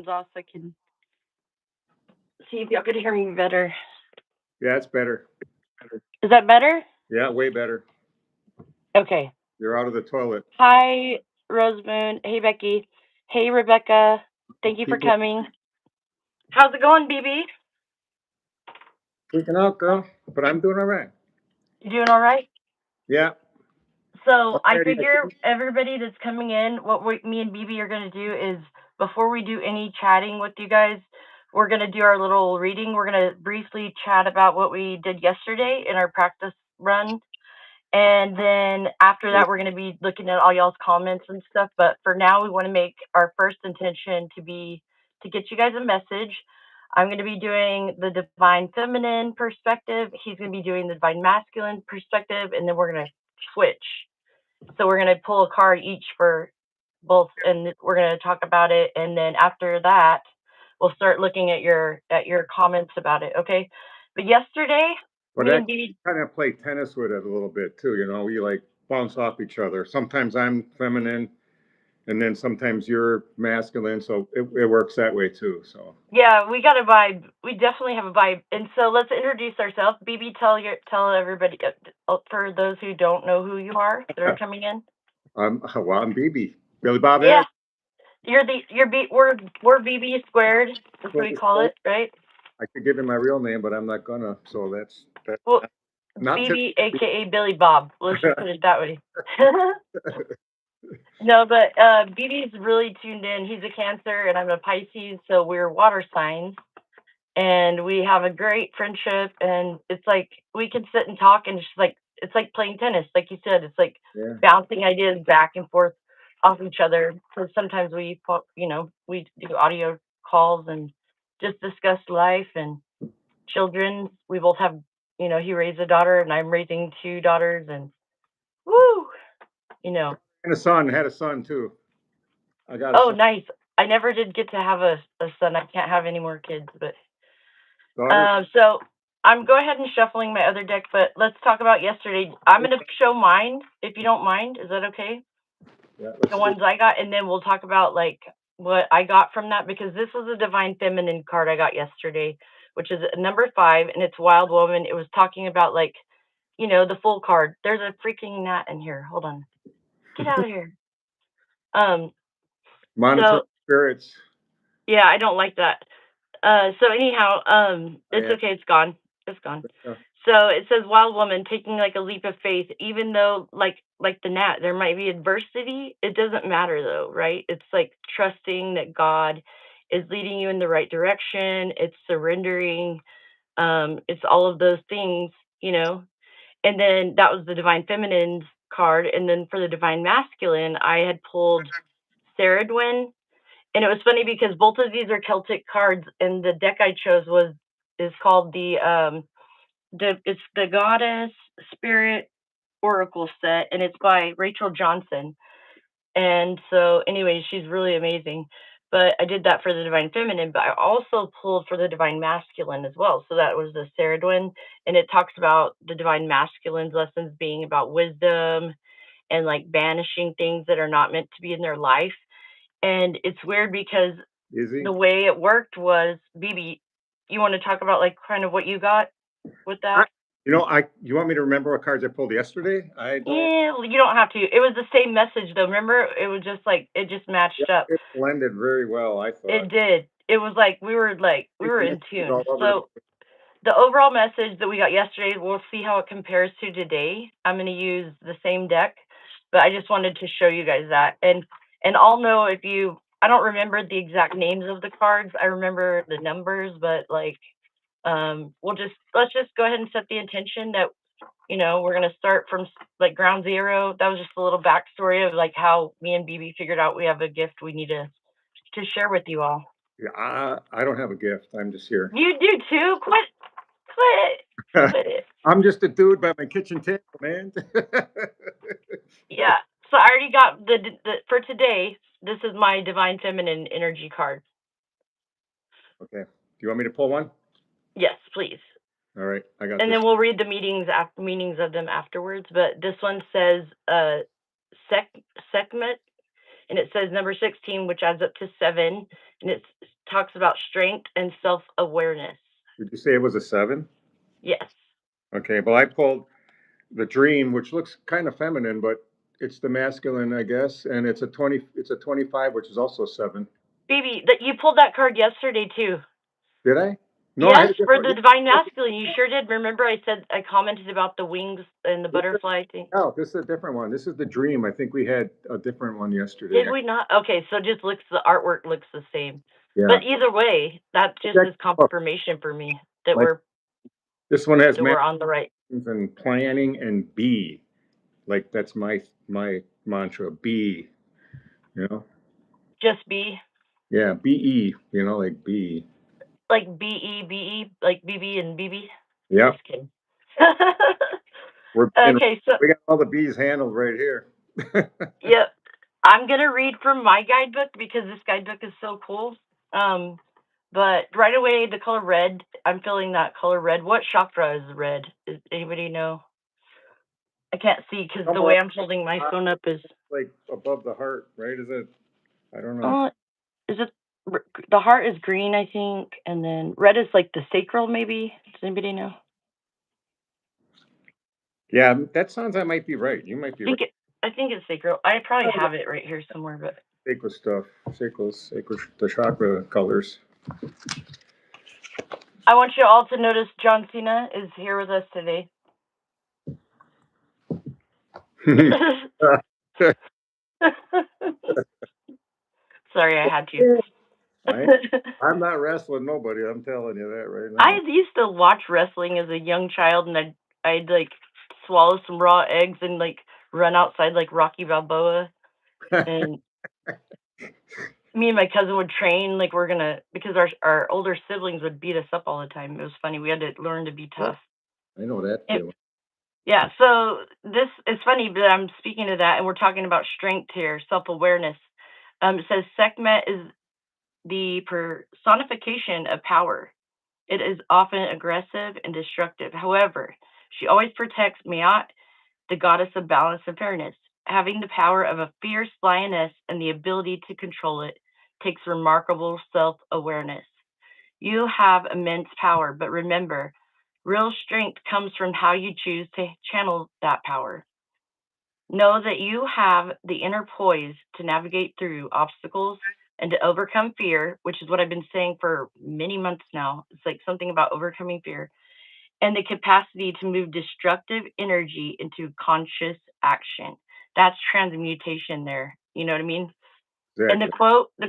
off so I can see if y'all could hear me better. Yeah, it's better. Is that better? Yeah, way better. Okay. You're out of the toilet. Hi, Rosemoon. Hey, Becky. Hey, Rebecca. Thank you for People coming. How's it going, BB? freaking out, girl. But I'm doing all right. You doing all right? Yeah. So I Already. figure everybody that's coming in, me and BB are going to do is before we do any chatting with you guys, we're going to do our little reading. We're going to briefly chat about what we did yesterday in our practice run. And then after that, we're going to be looking at all y'all's comments and stuff. But for now, we want to make our first intention to be to get you guys a message. I'm going to be doing the divine feminine perspective. He's going to be doing the divine masculine perspective. And then we're going to switch. So we're going to pull a card each for both, and we're going to talk about it. And then after that, we'll start looking at your comments about it. Okay. But yesterday, But me I and BB kind of play tennis with it a little bit too. We like bounce off each other. Sometimes I'm feminine, and then sometimes you're masculine. So it works that way too. So yeah, we got a vibe. We definitely have a vibe. And so let's introduce ourselves. BB, tell everybody for those who don't know who you are that are coming in. I'm BB. Billy Bob Yeah, Harris. we're BB squared. That's what we call it, right? I could give him my real name, but I'm not gonna. So that's Well, not BB, aka Billy Bob. Let's just put it that way. No, but BB's really tuned in. He's a Cancer, and I'm a Pisces, so we're water signs. And we have a great friendship, and it's like we can sit and talk, and it's like playing tennis, like you said. It's like bouncing ideas back and forth off each other. So sometimes we do audio calls and just discuss life and children. We both have, he raised a daughter, and I'm raising two daughters, and woo, And a son. Had a son too. I got a Oh, son. nice. I never did get to have a son. I can't have any more kids, but so I'm go ahead and shuffling my other deck, but let's talk about yesterday. I'm gonna show mine if you don't mind. Is that okay? Yeah, The ones I got, and then we'll talk about like what I got from that, because this was a divine feminine card I got yesterday, which is number 5, and it's Wild Woman. It was talking about like, the full card. There's a freaking gnat in here. Hold on. Get out of here. Monitor spirits. Yeah, I don't like that. So anyhow, it's okay. It's gone. It's gone. So it says Wild Woman taking like a leap of faith, even though like the gnat, there might be adversity. It doesn't matter though, right? It's like trusting that God is leading you in the right direction. It's surrendering. It's all of those things, And then that was the Divine Feminine's card. And then for the Divine Masculine, I had pulled Saradwin. And it was funny because both of these are Celtic cards, and the deck I chose is called it's the Goddess Spirit Oracle set, and it's by Rachel Johnson. And so, anyway, she's really amazing. But I did that for the Divine Feminine, but I also pulled for the Divine Masculine as well. So that was the Saradwin, and it talks about the Divine Masculine's lessons being about wisdom and like banishing things that are not meant to be in their life. And it's weird because the way it worked was, BB, you want to talk about like kind of what you got with that? You want me to remember what cards I pulled yesterday? Yeah, you don't have to. It was the same message though. Remember, it was just like it just matched up. It blended very well, I thought. It did. It was like we were in tune. So the overall message that we got yesterday, we'll see how it compares to today. I'm going to use the same deck, but I just wanted to show you guys that. And I'll know if you, I don't remember the exact names of the cards. I remember the numbers, but like, let's just go ahead and set the intention that, we're going to start from like ground zero. That was just a little backstory of like how me and BB figured out we have a gift we need to share with you all. Yeah, I don't have a gift. I'm just here. You do too? Quit it. I'm just a dude by my kitchen table, man. Yeah. So I already got the for today. This is my Divine Feminine energy card. Okay. Do you want me to pull one? Yes, please. All right, I got. And then we'll read the meanings of them afterwards. But this one says Sekhmet, and it says number 16, which adds up to 7, and it talks about strength and self-awareness. Did you say it was a 7? Yes. Okay, well, I pulled the dream, which looks kind of feminine, but it's the masculine, I guess, and it's a 25, which is also 7. Baby, that you pulled that card yesterday too. Did I? No, I Yes, had a for different. the divine masculine. You sure did. Remember I said I commented about the wings and the butterfly thing? Oh, this is a different one. This is the dream. I think we had a different one yesterday. Did we not? Okay, so just looks the artwork looks the same. Yeah. But either way, that just is confirmation for me that Like this one has we're on the right. and planning and be. Like that's my mantra. Be. You know. Just be Yeah. Be. You know, like be. like BEBE, like BB and BB. Yeah. Just kidding. Okay, so we got all the bees handled right here. yep. I'm gonna read from my guidebook because this guidebook is so cool. But right away, the color red. I'm feeling that color red. What chakra is red? Does anybody know? I can't see because the way I'm holding my phone up is like above the heart, right? Is it? I don't know. Is it the heart is green, I think, and then red is like the sacral, maybe. Does anybody know? Yeah, that sounds. That might be right. You might be right. I think it's sacral. I probably have it right here somewhere, but Sacral stuff, the chakra colors. I want you all to notice John Cena is here with us today. Sorry, I had to. I'm not wrestling nobody. I'm telling you that right now. I used to watch wrestling as a young child, and I'd like swallow some raw eggs and like run outside like Rocky Balboa, and me and my cousin would train like we're gonna because our older siblings would beat us up all the time. It was funny. We had to learn to be tough. I know that feeling. Yeah, so this is funny that I'm speaking to that, and we're talking about strength here, self-awareness. It says Sekhmet is the personification of power. It is often aggressive and destructive. However, she always protects Maat, the goddess of balance and fairness. Having the power of a fierce lioness and the ability to control it takes remarkable self-awareness. You have immense power, but remember, real strength comes from how you choose to channel that power. Know that you have the inner poise to navigate through obstacles and to overcome fear, which is what I've been saying for many months now. It's like something about overcoming fear and the capacity to move destructive energy into conscious action. That's transmutation there. You know what I mean? Exactly. And the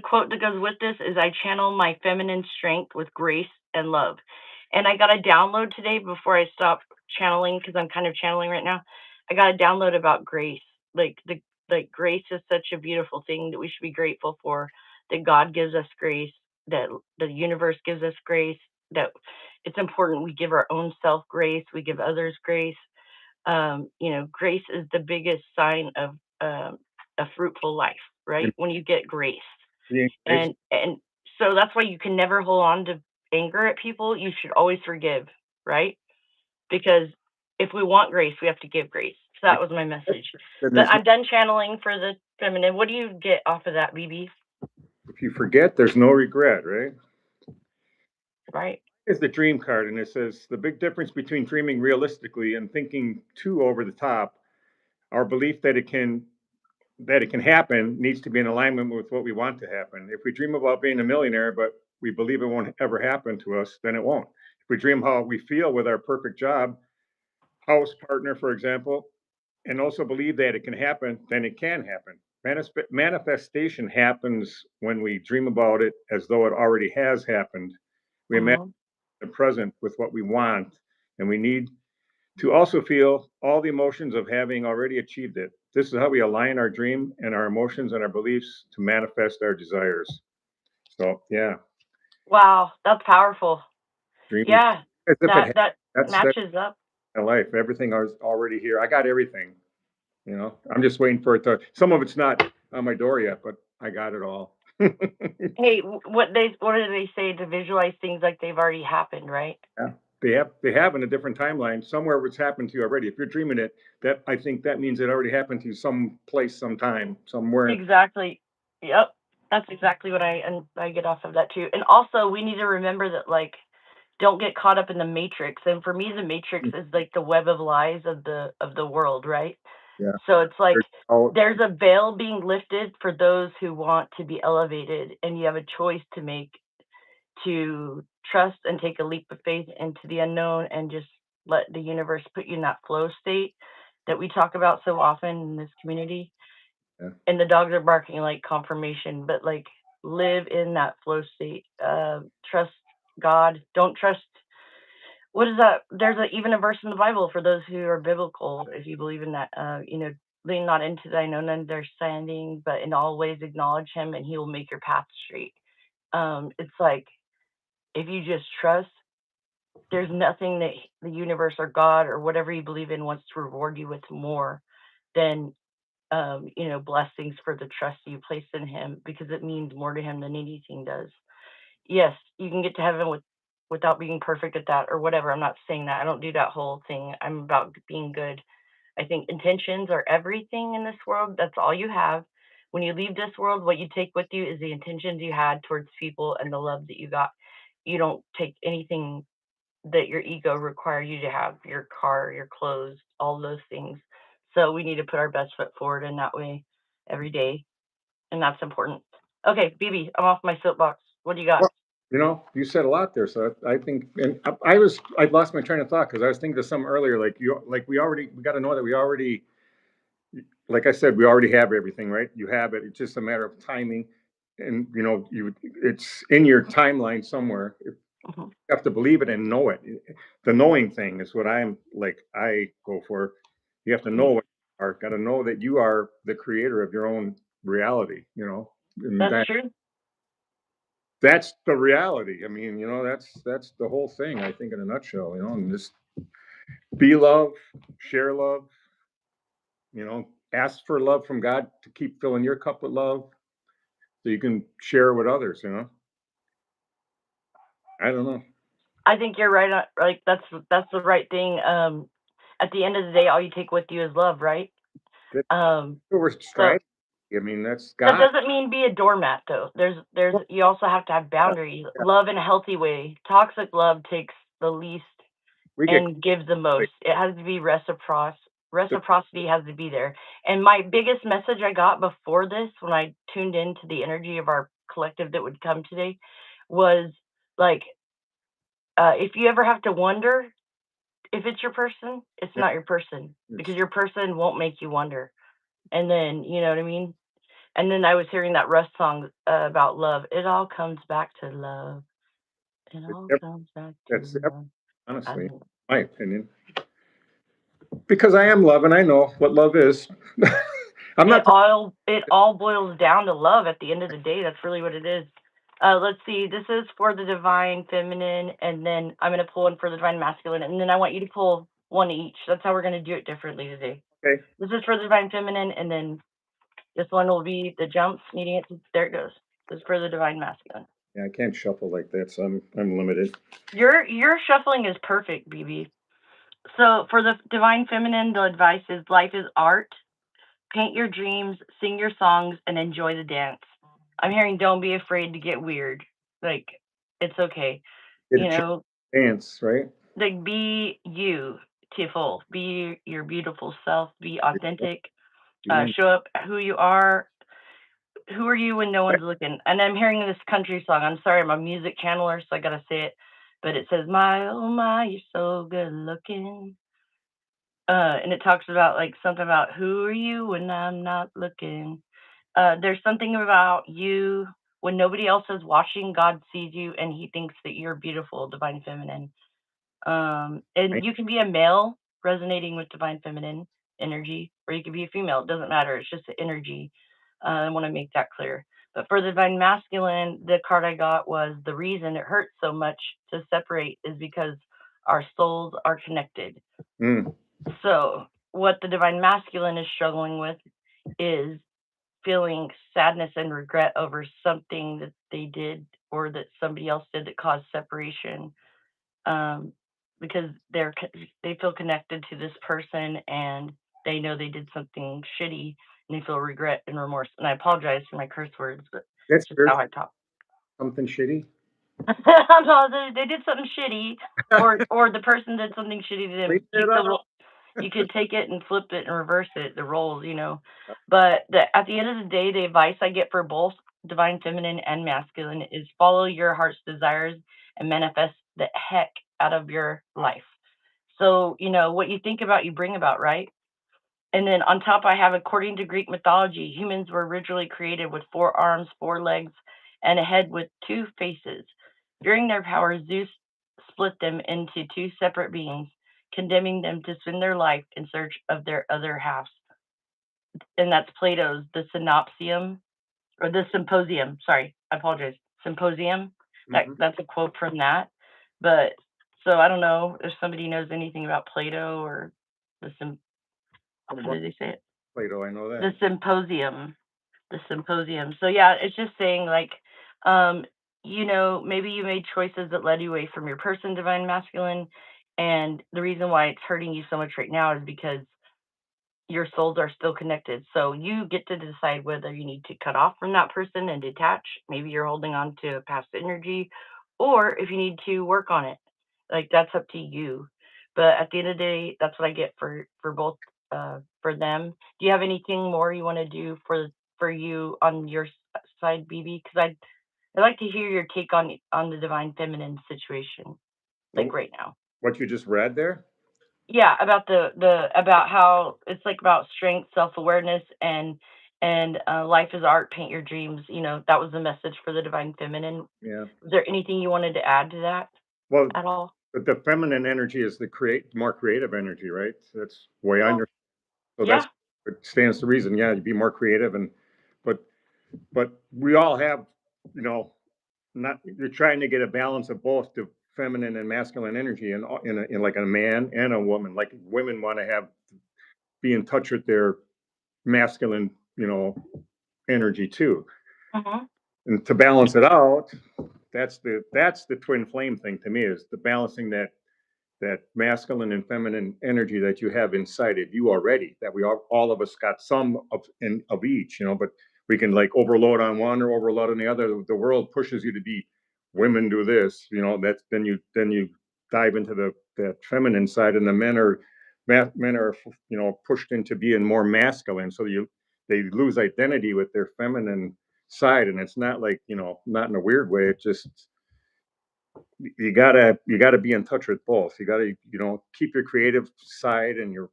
quote that goes with this is I channel my feminine strength with grace and love. And I got a download today before I stop channeling because I'm kind of channeling right now. I got a download about grace. Like grace is such a beautiful thing that we should be grateful for. That God gives us grace. That the universe gives us grace. That it's important we give our own self grace. We give others grace. Grace is the biggest sign of a fruitful life, right? When you get grace. And so that's why you can never hold on to anger at people. You should always forgive, right? Because if we want grace, we have to give grace. So that was my message. But I'm done channeling for the feminine. What do you get off of that, BB? If you forget, there's no regret, right? Right. It's the dream card, and it says the big difference between dreaming realistically and thinking too over the top. Our belief that it can happen needs to be in alignment with what we want to happen. If we dream about being a millionaire, but we believe it won't ever happen to us, then it won't. If we dream how we feel with our perfect job, house, partner, for example, and also believe that it can happen, then it can happen. Manifestation happens when we dream about it as though it already has happened. We imagine the present with what we want, and we need to also feel all the emotions of having already achieved it. This is how we align our dream and our emotions and our beliefs to manifest our desires. So, yeah. Wow, that's powerful. Dream, yeah, that matches up. My life, everything is already here. I got everything. I'm just waiting for it to. Some of it's not on my door yet, but I got it all. Hey, what do they say to visualize things like they've already happened, right? Yeah, they have in a different timeline somewhere it's happened to you already. If you're dreaming it, that I think that means it already happened to you some place, sometime, somewhere. Exactly. Yep. That's exactly what I get off of that too. And also, we need to remember that like don't get caught up in the matrix. And for me, the matrix Mm, is like the web of lies of the world, right? yeah. So it's like There's all there's a veil being lifted for those who want to be elevated, and you have a choice to make to trust and take a leap of faith into the unknown and just let the universe put you in that flow state that we talk about so often in this community. yeah. And the dogs are barking like confirmation, but like live in that flow state. Trust God. Don't trust. What is that? There's even a verse in the Bible for those who are biblical, if you believe in that. Lean not into thine own understanding, but in all ways acknowledge Him, and He will make your path straight. It's like if you just trust, there's nothing that the universe or God or whatever you believe in wants to reward you with more than blessings for the trust you place in him because it means more to him than anything does. Yes, you can get to heaven without being perfect at that or whatever. I'm not saying that. I don't do that whole thing. I'm about being good. I think intentions are everything in this world. That's all you have. When you leave this world, what you take with you is the intentions you had towards people and the love that you got. You don't take anything that your ego requires you to have, your car, your clothes, all those things. So we need to put our best foot forward in that way every day, and that's important. Okay, BB, I'm off my soapbox. What do you got? Well, you said a lot there. So I think, and I lost my train of thought because I was thinking of some earlier. Like we got to know that we already, like I said, we already have everything, right? You have it. It's just a matter of timing, and it's in your timeline somewhere. You Mhm. have to believe it and know it. The knowing thing is what I'm like. I go for. You have to know what you are. Got to know that you are the creator of your own reality. And That's true. that's the reality. I mean, that's the whole thing. I think in a nutshell. And just be love, share love. Ask for love from God to keep filling your cup with love, so you can share it with others. I don't know. I think you're right. Like that's the right thing. At the end of the day, all you take with you is love, right? That's Um, what we're so striving. I mean, that's that God. doesn't mean be a doormat though. There's Well, you also have to have yeah, boundaries. yeah. Love in a healthy way. Toxic love takes the least We get and give the like most. It has to be the, reciprocity has to be there. And my biggest message I got before this, when I tuned into the energy of our collective that would come today, was like, if you ever have to wonder if it's your person, it's yeah, not your person because it's your person won't make you wonder. And then, you know what I mean? And then I was hearing that Russ song about love. It all comes back to love. It it's all ev- comes back that's to love. I honestly don't my opinion, because I am love and I know what love is. I'm not talking. it all boils down to love at the end of the day. That's really what it is. Let's see. This is for the divine feminine, and then I'm gonna pull one for the divine masculine, and then I want you to pull one each. That's how we're gonna do it differently today. Okay. This is for the divine feminine, and then this one will be the jumps needing it. There it goes. This is for the divine masculine. Yeah, I can't shuffle like that, so I'm limited. Your shuffling is perfect, BB. So for the divine feminine, the advice is life is art. Paint your dreams, sing your songs, and enjoy the dance. I'm hearing don't be afraid to get weird. Like, it's okay. Get a You chance know, to dance, right? like be you, Tiffle. Be your beautiful self. Be authentic. Being Show up who you are. Who are you when no one's looking? And I'm hearing this country song. I'm sorry, I'm a music channeler, so I gotta say it. But it says, "My oh my, you're so good looking." And it talks about like something about who are you when I'm not looking. There's something about you when nobody else is watching. God sees you, and He thinks that you're beautiful, divine feminine. And you can be a male resonating with divine feminine energy, or you could be a female. It doesn't matter. It's just the energy. I want to make that clear. But for the divine masculine, the card I got was the reason it hurts so much to separate is because our souls are connected. mm, So, what the divine masculine is struggling with is feeling sadness and regret over something that they did or that somebody else did that caused separation, um, because they feel connected to this person and they know they did something shitty and they feel regret and remorse. And I apologize for my curse words, but That's Just how spiritual I talk. something shitty? No, they did something shitty, or the person did something shitty to Clean them. it up. You could take it and flip it and reverse it, the roles, you know. But at the end of the day, the advice I get for both divine feminine and masculine is follow your heart's desires and manifest the heck out of your life. So, you know, what you think about, you bring about, right? And then on top, I have according to Greek mythology, humans were originally created with 4 arms, 4 legs, and a head with 2 faces. Fearing their power, Zeus split them into 2 separate beings, condemning them to spend their life in search of their other halves. And that's Plato's The Synopsium, or The Symposium. Sorry, I apologize. Symposium. Mhm. That's a quote from that. But so I don't know if somebody knows anything about Plato or the how did they say it? Plato, I know The that. Symposium. The Symposium. So yeah, it's just saying like, um, you know, maybe you made choices that led you away from your person, divine masculine, and the reason why it's hurting you so much right now is because your souls are still connected. So you get to decide whether you need to cut off from that person and detach. Maybe you're holding on to a past energy, or if you need to work on it. Like that's up to you. But at the end of the day, that's what I get for both for them. Do you have anything more you want to do for you on your side, BB? Because I'd like to hear your take on the divine feminine situation, like Oh, right now. what you just read there? Yeah, about the about how it's like about strength, self-awareness, and life is art, paint your dreams. You know, that was the message for the divine feminine. Yeah. Was there anything you wanted to add to that Well, at all? the feminine energy is the more creative energy, right? That's the way I Oh, understand. So that's yeah. it stands to reason. Yeah, to be more creative but but we all have, you know, not you're trying to get a balance of both the feminine and masculine energy in like a man and a woman. Like women want to have be in touch with their masculine, you know, energy too. Mhm. And to balance it out, that's the twin flame thing to me is the balancing that masculine and feminine energy that you have inside of you already. That we all of us got some of each, you know, but we can like overload on one or overload on the other. The world pushes you to be women do this, you know. That's then you dive into the feminine side, and the men are you know pushed into being more masculine. So they lose identity with their feminine side, and it's not like you know not in a weird way. It just you gotta be in touch with both. You gotta you know keep your creative side and your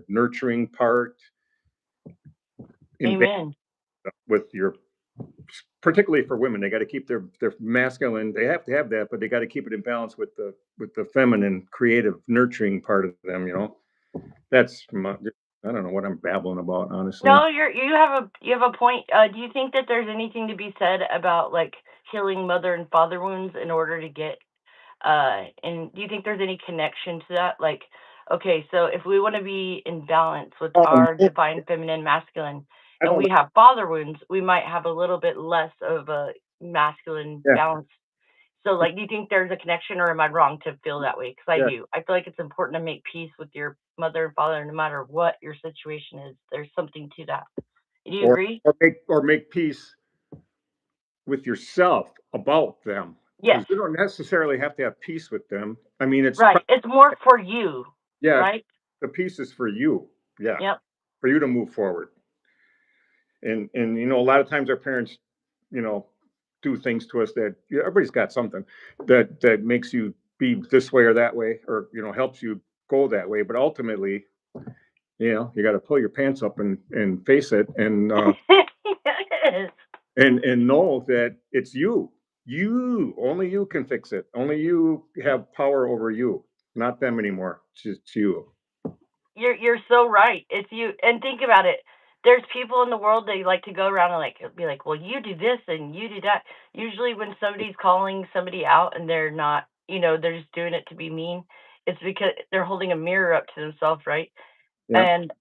nurturing part in balance Amen. with your particularly for women. They got to keep their masculine. They have to have that, but they got to keep it in balance with the feminine, creative, nurturing part of them. You know, that's I don't know what I'm babbling about, honestly. No, you have a point. Do you think that there's anything to be said about like healing mother and father wounds in order to get and do you think there's any connection to that? Like, okay, so if we want to be in balance with our divine feminine masculine I and don't we know. have father wounds, we might have a little bit less of a masculine Yeah, balance. So, like, do you think there's a connection, or am I wrong to feel that way? Because I yeah. do. I feel like it's important to make peace with your mother and father, no matter what your situation is. There's something to that. Do you agree? Or make peace with yourself about them Yes. because you don't necessarily have to have peace with them. I mean, it's Right. It's more for you, yeah, right? the peace is for you. Yeah, Yep. for you to move forward. And you know, a lot of times our parents, you know, do things to us that you know, everybody's got something that makes you be this way or that way, or you know, helps you go that way. But ultimately, you know, you got to pull your pants up and face it Yes. and know that it's you. You only you can fix it. Only you have power over you, not them anymore. It's you. You're so right. It's you. And think about it. There's people in the world they like to go around and like be like, "Well, you do this and you do that." Usually when somebody's calling somebody out and they're not, you know, they're just doing it to be mean, it's because they're holding a mirror up to themselves, right? Yeah. And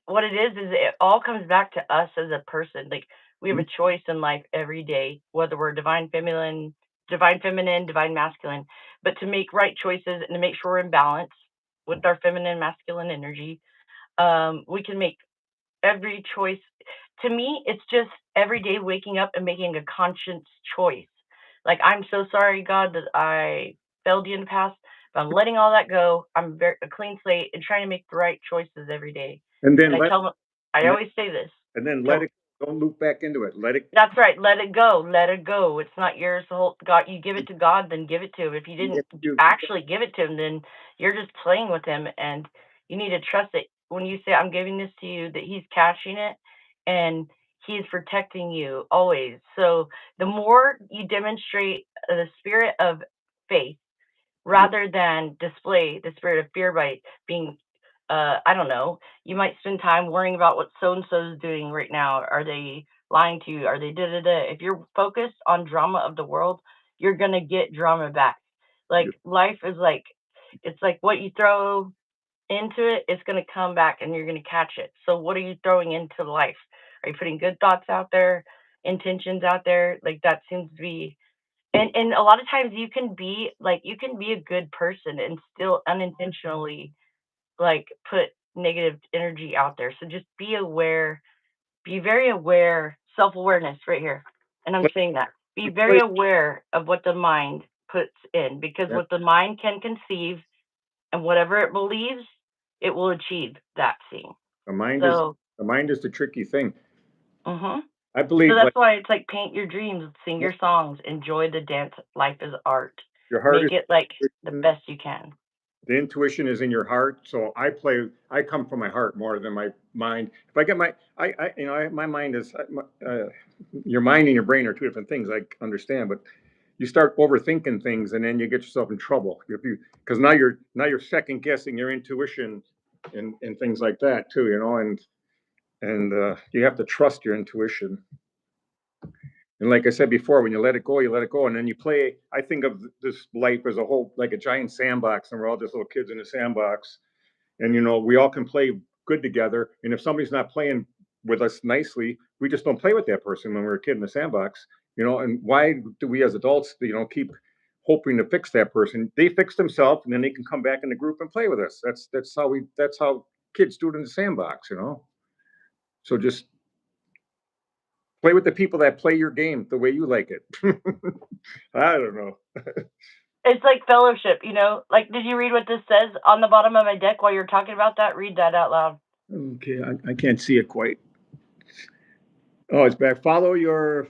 what it is it all comes back to us as a person. Like we have a choice in life every day, whether we're divine feminine, divine masculine, but to make right choices and to make sure we're in balance with our feminine masculine energy, we can make every choice. to me, it's just every day waking up and making a conscious choice. Like, I'm so sorry, God, that I failed you in the past, but I'm letting all that go. I'm a clean slate and trying to make the right choices every day. And And then I let tell them, I and then, always say this. and then let Tell it, don't loop back into it. Let it, That's right. Let it go. Let it go. It's not yours. The whole God, you give it to God, then give it to him. If you didn't if you, actually give it to him, then you're just playing with him, and you need to trust that when you say, "I'm giving this to you," that He's catching it, and He's protecting you always. So the more you demonstrate the spirit of faith rather than display the spirit of fear by being I don't know, you might spend time worrying about what so and so is doing right now. Are they lying to you? Are they da da da? If you're focused on drama of the world, you're gonna get drama back. Like life is like it's like what you throw into it, it's gonna come back and you're gonna catch it. So what are you throwing into life? Are you putting good thoughts out there, intentions out there? Like that seems to be and a lot of times you can be a good person and still unintentionally like put negative energy out there. So just be aware, be very aware, self-awareness right here. And I'm let saying that. Be it very play. aware of what the mind puts in because Yeah, what the mind can conceive and whatever it believes, it will achieve that thing. the mind is So, the mind is the tricky thing. mhm. I So believe like that's why it's like paint your dreams, sing your songs, enjoy the dance. Life is art. your heart Make is it like the best you can. the intuition is in your heart. So I come from my heart more than my mind. If I get my mind is, your mind and your brain are two different things. I understand, but you start overthinking things and then you get yourself in trouble. Because now you're second guessing your intuition and things like that too, and you have to trust your intuition. And like I said before, when you let it go, you let it go. And then you play. I think of this life as a whole, like a giant sandbox, and we're all just little kids in a sandbox. And, we all can play good together. And if somebody's not playing with us nicely, we just don't play with that person when we're a kid in the sandbox. And why do we as adults, keep hoping to fix that person? They fix themselves, and then they can come back in the group and play with us. That's how kids do it in the sandbox. So just play with the people that play your game the way you like it. I don't know. It's like fellowship, you know? Like, did you read what this says on the bottom of my deck while you're talking about that? Read that out loud. Okay, I can't see it quite. Oh, it's back. Follow your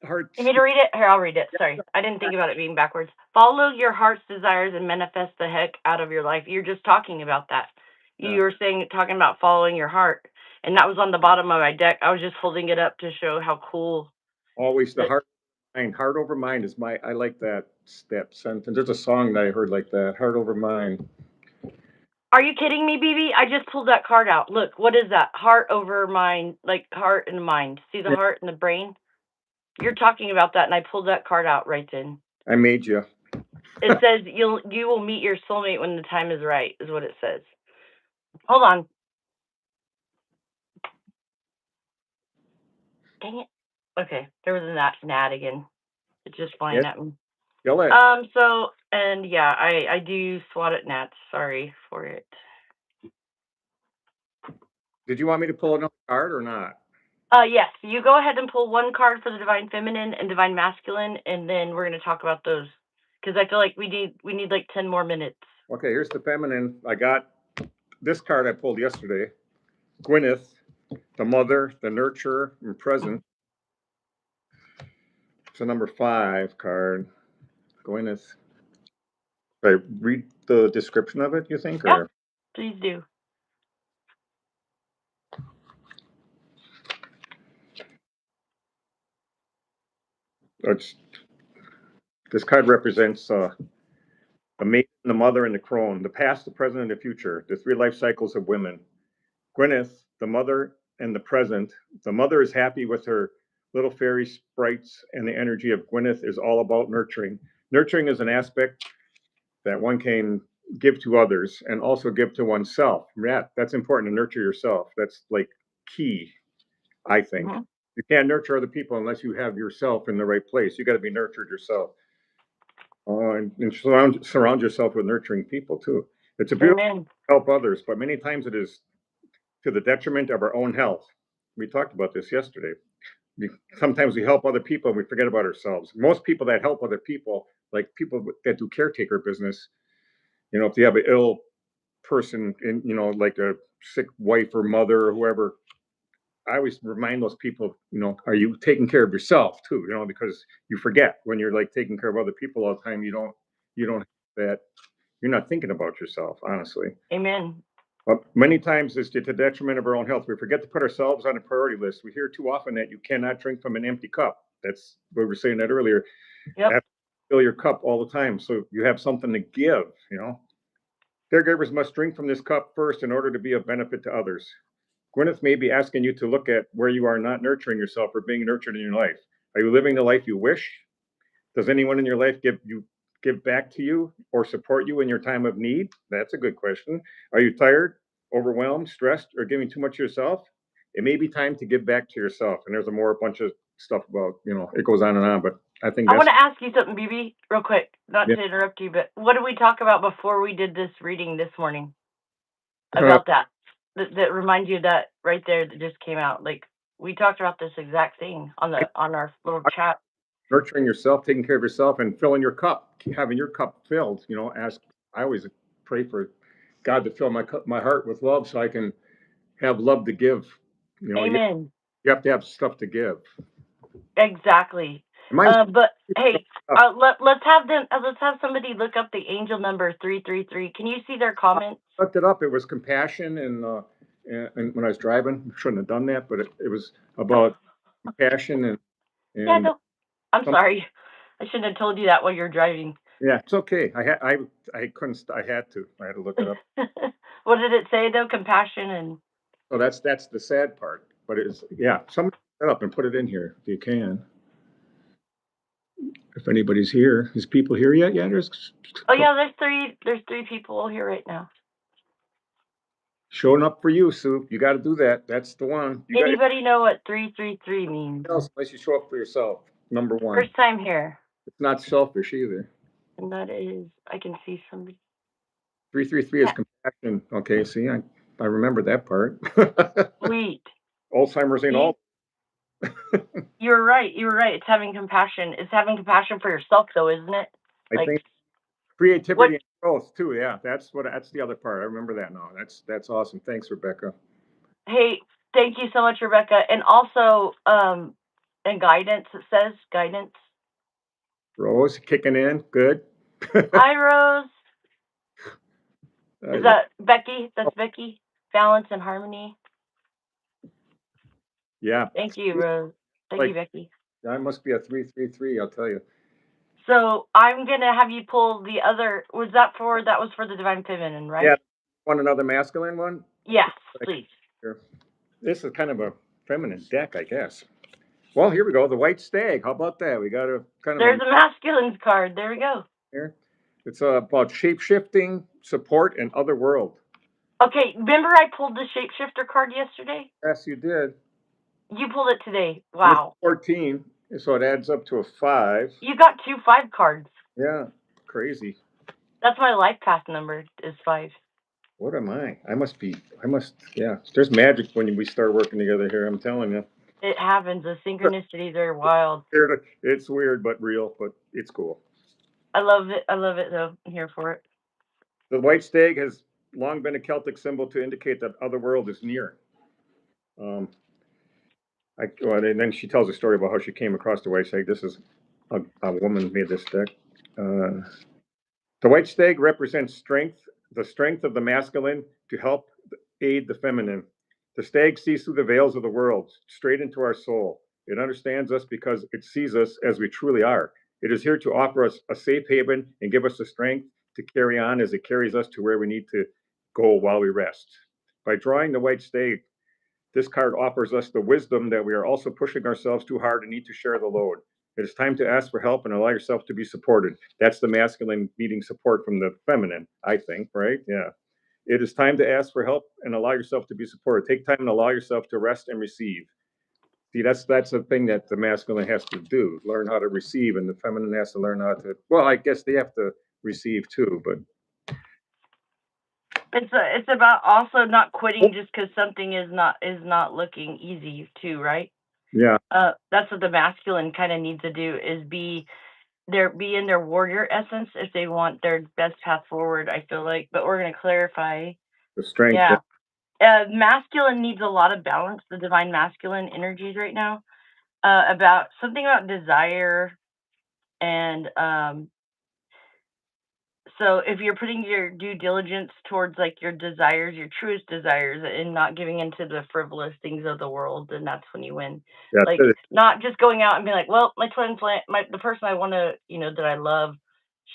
You heart's. need to read it? Here, I'll read it. Sorry. I didn't think about it being backwards. Follow your heart's desires and manifest the heck out of your life. You're just talking about that. You were talking about following your heart. And that was on the bottom of my deck. I was just holding it up to show how cool Always the that. heart over mind is I like that sentence. There's a song that I heard like that, heart over mind. Are you kidding me, BB? I just pulled that card out. Look, what is that? Heart over mind, like heart and mind. See the heart and the brain? You're talking about that, and I pulled that card out right then. I made you. It says you will meet your soulmate when the time is right, is what it says. Hold on. Dang it. Okay, there was an ad again. It's just Yeah, flying at me. yell it. So and yeah, I do swat at gnats. Sorry for it. Did you want me to pull another card or not? Yes, you go ahead and pull one card for the divine feminine and divine masculine, and then we're gonna talk about those because I feel like we need like 10 more minutes. Okay, here's the feminine. I got this card I pulled yesterday. Gwyneth, the mother, the nurturer, and present. It's a number 5 card. Gwyneth. Should I read the description of it, you think, Yeah, or? please do. It's, this card represents the maiden, the mother, and the crone, the past, the present, and the future, the 3 life cycles of women. Gwyneth, the mother, and the present. The mother is happy with her little fairy sprites, and the energy of Gwyneth is all about nurturing. Nurturing is an aspect that one can give to others and also give to oneself. Yeah, that's important to nurture yourself. That's like key, I think. Hmm. You can't nurture other people unless you have yourself in the right place. You got to be nurtured yourself. And surround yourself with nurturing people too. It's a beautiful Amen. help others, but many times it is to the detriment of our own health. we talked about this yesterday. Sometimes we help other people and we forget about ourselves. Most people that help other people, like people that do caretaker business, if you have an ill person in, like a sick wife or mother or whoever, I always remind those people, are you taking care of yourself too? Because you forget when you're like taking care of other people all the time, you don't that you're not thinking about yourself, honestly. Amen. But many times it's to the detriment of our own health. We forget to put ourselves on a priority list. We hear too often that you cannot drink from an empty cup. That's what we were saying that earlier. Yep. Have to fill your cup all the time so you have something to give. Caregivers must drink from this cup first in order to be of benefit to others. Gwyneth may be asking you to look at where you are not nurturing yourself or being nurtured in your life. Are you living the life you wish? Does anyone in your life give back to you or support you in your time of need? That's a good question. Are you tired, overwhelmed, stressed, or giving too much of yourself? It may be time to give back to yourself. And there's a bunch of stuff about, it goes on and on, but I think I that's want to ask you something, BB, real quick. Not yeah. to interrupt you, but what did we talk about before we did this reading this morning Uh, about that? That reminds you of that right there that just came out. Like we talked about this exact thing on our little chat. Nurturing yourself, taking care of yourself, and filling your cup, having your cup filled. I always pray for God to fill my heart with love, so I can have love to give. Amen. You have to have stuff to give. Exactly. But hey, let's have somebody look up the angel number 333. Can you see their comments? I looked it up. It was compassion, and when I was driving, I shouldn't have done that, but it was about compassion and Yeah, no, I'm sorry. I shouldn't have told you that while you're driving. Yeah, it's okay. I couldn't. I had to look it up. What did it say though? Compassion and. So that's the sad part. But it's Somebody set up and put it in here if you can. If anybody's here, is people here yet? Yeah, there's. Oh yeah, there's three people here right now. Showing up for you, Sue. You got to do that. That's the one. Anybody know what 333 means? Unless you show up for yourself. Number one. First time here. It's not selfish either. And that is, I can see somebody. 333 is compassion. Okay, see, I remember that part. Sweet. Alzheimer's ain't all. You're right. It's having compassion. It's having compassion for yourself, though, isn't it? I think creativity and growth too. Yeah, that's the other part. I remember that now. That's awesome. Thanks, Rebecca. Hey, thank you so much, Rebecca. And also, and guidance. It says guidance. Rose kicking in. Good. Hi, Rose. Is that Becky? That's Becky. Balance and harmony. Yeah. Thank you, Rose. Thank you, Becky. I must be a 333. I'll tell you. So I'm gonna have you pull the other. That was for the divine feminine, right? Yeah. Want another masculine one? Yes, please. Here. This is kind of a feminine deck, I guess. Well, here we go. The white stag. How about that? We got a kind of. There's a masculine card. There we go. Here. It's about shape-shifting, support, and other world. Okay, remember I pulled the shapeshifter card yesterday? Yes, you did. You pulled it today. Wow. 14, so it adds up to a 5. You got 2 5 cards. Yeah, crazy. That's my life path number is 5. What am I? Yeah. There's magic when we start working together here, I'm telling you. It happens. The synchronicities are wild. It's weird, but real, but it's cool. I love it, though. I'm here for it. The white stag has long been a Celtic symbol to indicate that other world is near. And then she tells a story about how she came across the white stag. This is a woman made this deck. The white stag represents strength, the strength of the masculine to help aid the feminine. The stag sees through the veils of the world, straight into our soul. It understands us because it sees us as we truly are. It is here to offer us a safe haven and give us the strength to carry on as it carries us to where we need to go while we rest. By drawing the white stag, this card offers us the wisdom that we are also pushing ourselves too hard and need to share the load. It is time to ask for help and allow yourself to be supported. That's the masculine needing support from the feminine, I think, right? Yeah. It is time to ask for help and allow yourself to be supported. Take time and allow yourself to rest and receive. See, that's the thing that the masculine has to do, learn how to receive, and the feminine has to learn how to, well, I guess they have to receive too, but It's about also not quitting just because something is not looking easy too, right? Yeah, That's what the masculine kind of needs to do is be in their warrior essence if they want their best path forward. I feel like, but we're gonna clarify. the strength. Yeah, masculine needs a lot of balance. The divine masculine energies right now. About something about desire and so if you're putting your due diligence towards like your desires, your truest desires, and not giving into the frivolous things of the world, then that's when you win. That's Like it. not just going out and being like, well, my twin flame, my the person I want to, that I love,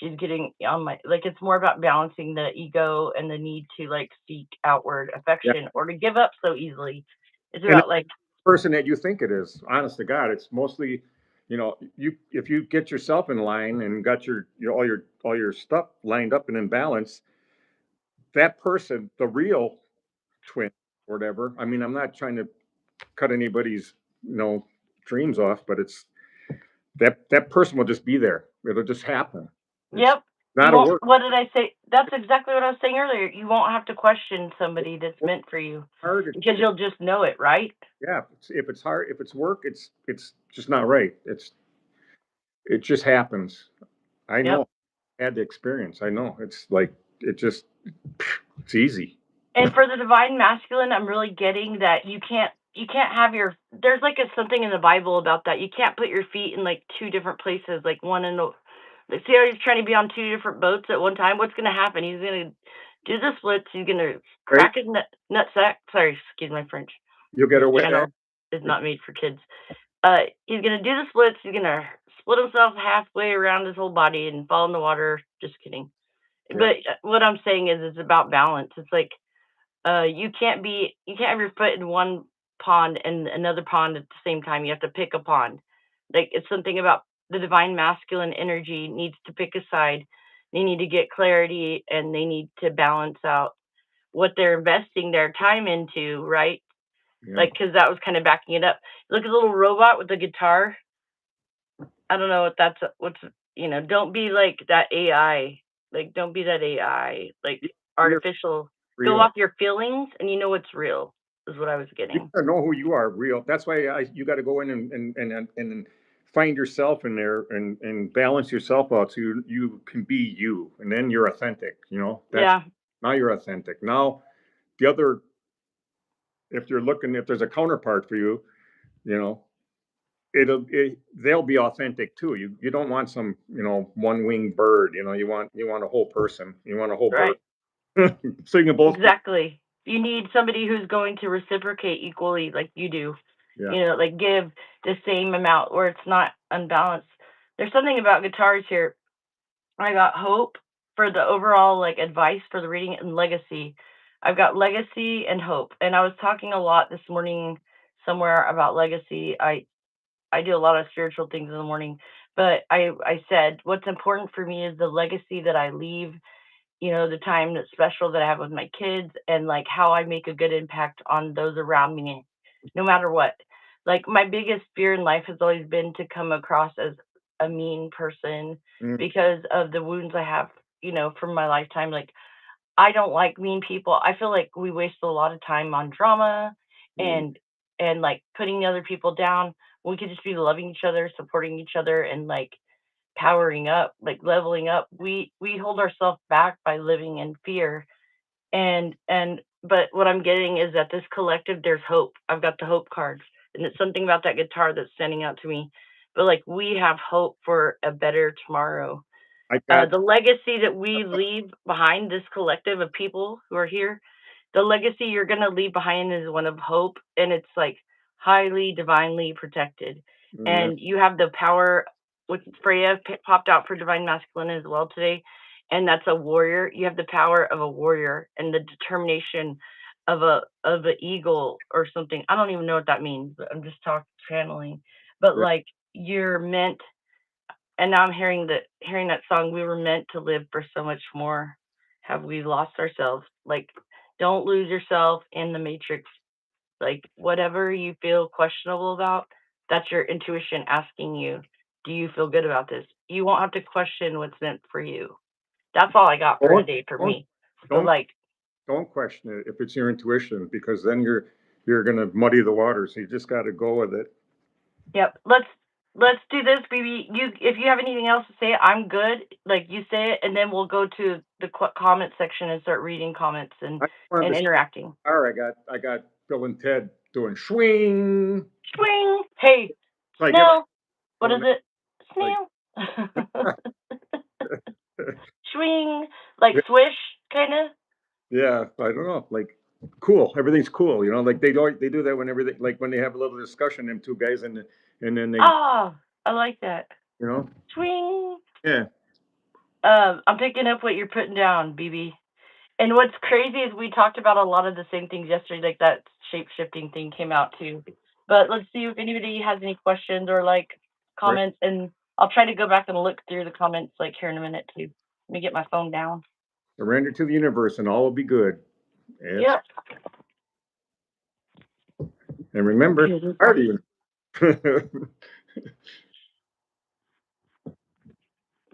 she's getting on my like. It's more about balancing the ego and the need to like seek outward Yeah, affection or to give up so easily. It's and about like, person that you think it is. Honest to God, it's mostly, you if you get yourself in line and got all your stuff lined up and in balance, that person, the real twin or whatever. I mean, I'm not trying to cut anybody's dreams off, but it's that person will just be there. It'll just happen. It's yep, you not a won't. work What did I say? That's exactly what I was saying earlier. You won't have to question somebody that's meant for you hard. because you'll just know it, right? Yeah, if it's hard, if it's work, it's just not right. It just happens. I Yep. know. I had the experience. I know. It's like it just it's easy. And for the divine masculine, I'm really getting that you can't have your there's like something in the Bible about that. You can't put your feet in like two different places, like one in the like, see how he's trying to be on two different boats at one time? What's gonna happen? He's gonna do the splits, he's gonna Right? crack his nut sack. Sorry, excuse my French. You'll get This a wet ass. channel is not made for kids. He's gonna do the splits, he's gonna split himself halfway around his whole body and fall in the water. Just kidding. Yeah. But what I'm saying is it's about balance. It's like you can't have your foot in one pond and another pond at the same time. You have to pick a pond. Like it's something about the divine masculine energy needs to pick a side. They need to get clarity and they need to balance out what they're investing their time into, right? Yeah. Like, because that was kind of backing it up. Look at the little robot with the guitar. I don't know what that's, don't be like that AI. Like, don't be that AI, like You're artificial. Go real. off your feelings and you know what's real, is what I was You getting. gotta know who you are real. That's why you got to go in and find yourself in there and balance yourself out so you can be you, and then you're authentic. That's Yeah. now you're authentic. Now the other, if there's a counterpart for you, you know, they'll be authentic too. You don't want some one winged bird. You want a whole person. You want a whole bird. Right. So you can both be. Exactly. You need somebody who's going to reciprocate equally like you do. Yeah. Like give the same amount where it's not unbalanced. There's something about guitars here. I got hope for the overall like advice for the reading and legacy. I've got legacy and hope. And I was talking a lot this morning somewhere about legacy. I do a lot of spiritual things in the morning, but I said what's important for me is the legacy that I leave, the time that's special that I have with my kids and like how I make a good impact on those around me, no matter what. Like my biggest fear in life has always been to come across as a mean person Mm, because of the wounds I have, from my lifetime. Like I don't like mean people. I feel like we waste a lot of time on drama mm, and like putting the other people down. We could just be loving each other, supporting each other, and like powering up, like leveling up. We hold ourselves back by living in fear. But what I'm getting is that this collective, there's hope. I've got the hope cards, and it's something about that guitar that's standing out to me. But like we have hope for a better tomorrow. I got. The legacy that we leave behind, this collective of people who are here, the legacy you're going to leave behind is one of hope, and it's like highly divinely protected. Yeah. And you have the power, which Freya popped out for divine masculine as well today, and that's a warrior. You have the power of a warrior and the determination of a eagle or something. I don't even know what that means, but I'm just talking channeling. But Right. like you're meant, and now I'm hearing that song, "We were meant to live for so much more. Have we lost ourselves?" Like, don't lose yourself in the matrix. Like, whatever you feel questionable about, that's your intuition asking you, "Do you feel good about this?" You won't have to question what's meant for you. That's all I got for Don't today for don't me. So, don't like, don't question it if it's your intuition, because then you're gonna muddy the waters. You just got to go with it. Yep. Let's do this, BB. You, if you have anything else to say, I'm good. Like you say it, and then we'll go to the comment section and start reading comments I wanted and to interacting. shower. I got Bill and Ted doing swing, Swing. Hey, like every snail. What oh, is no, it? like Snail. Swing. Like swish, kind of. yeah, I don't know, like cool. Everything's cool, like they do that whenever like when they have a little discussion, them two guys, and then they, Ah, I like that. you know, Swing. yeah, I'm picking up what you're putting down, BB. And what's crazy is we talked about a lot of the same things yesterday, like that shape shifting thing came out too. But let's see if anybody has any questions or like right. comments, and I'll try to go back and look through the comments like here in a minute too. Let me get my phone down. Surrender to the universe, and all will be good. It's Yep. and remember, Okay, let's are see. you?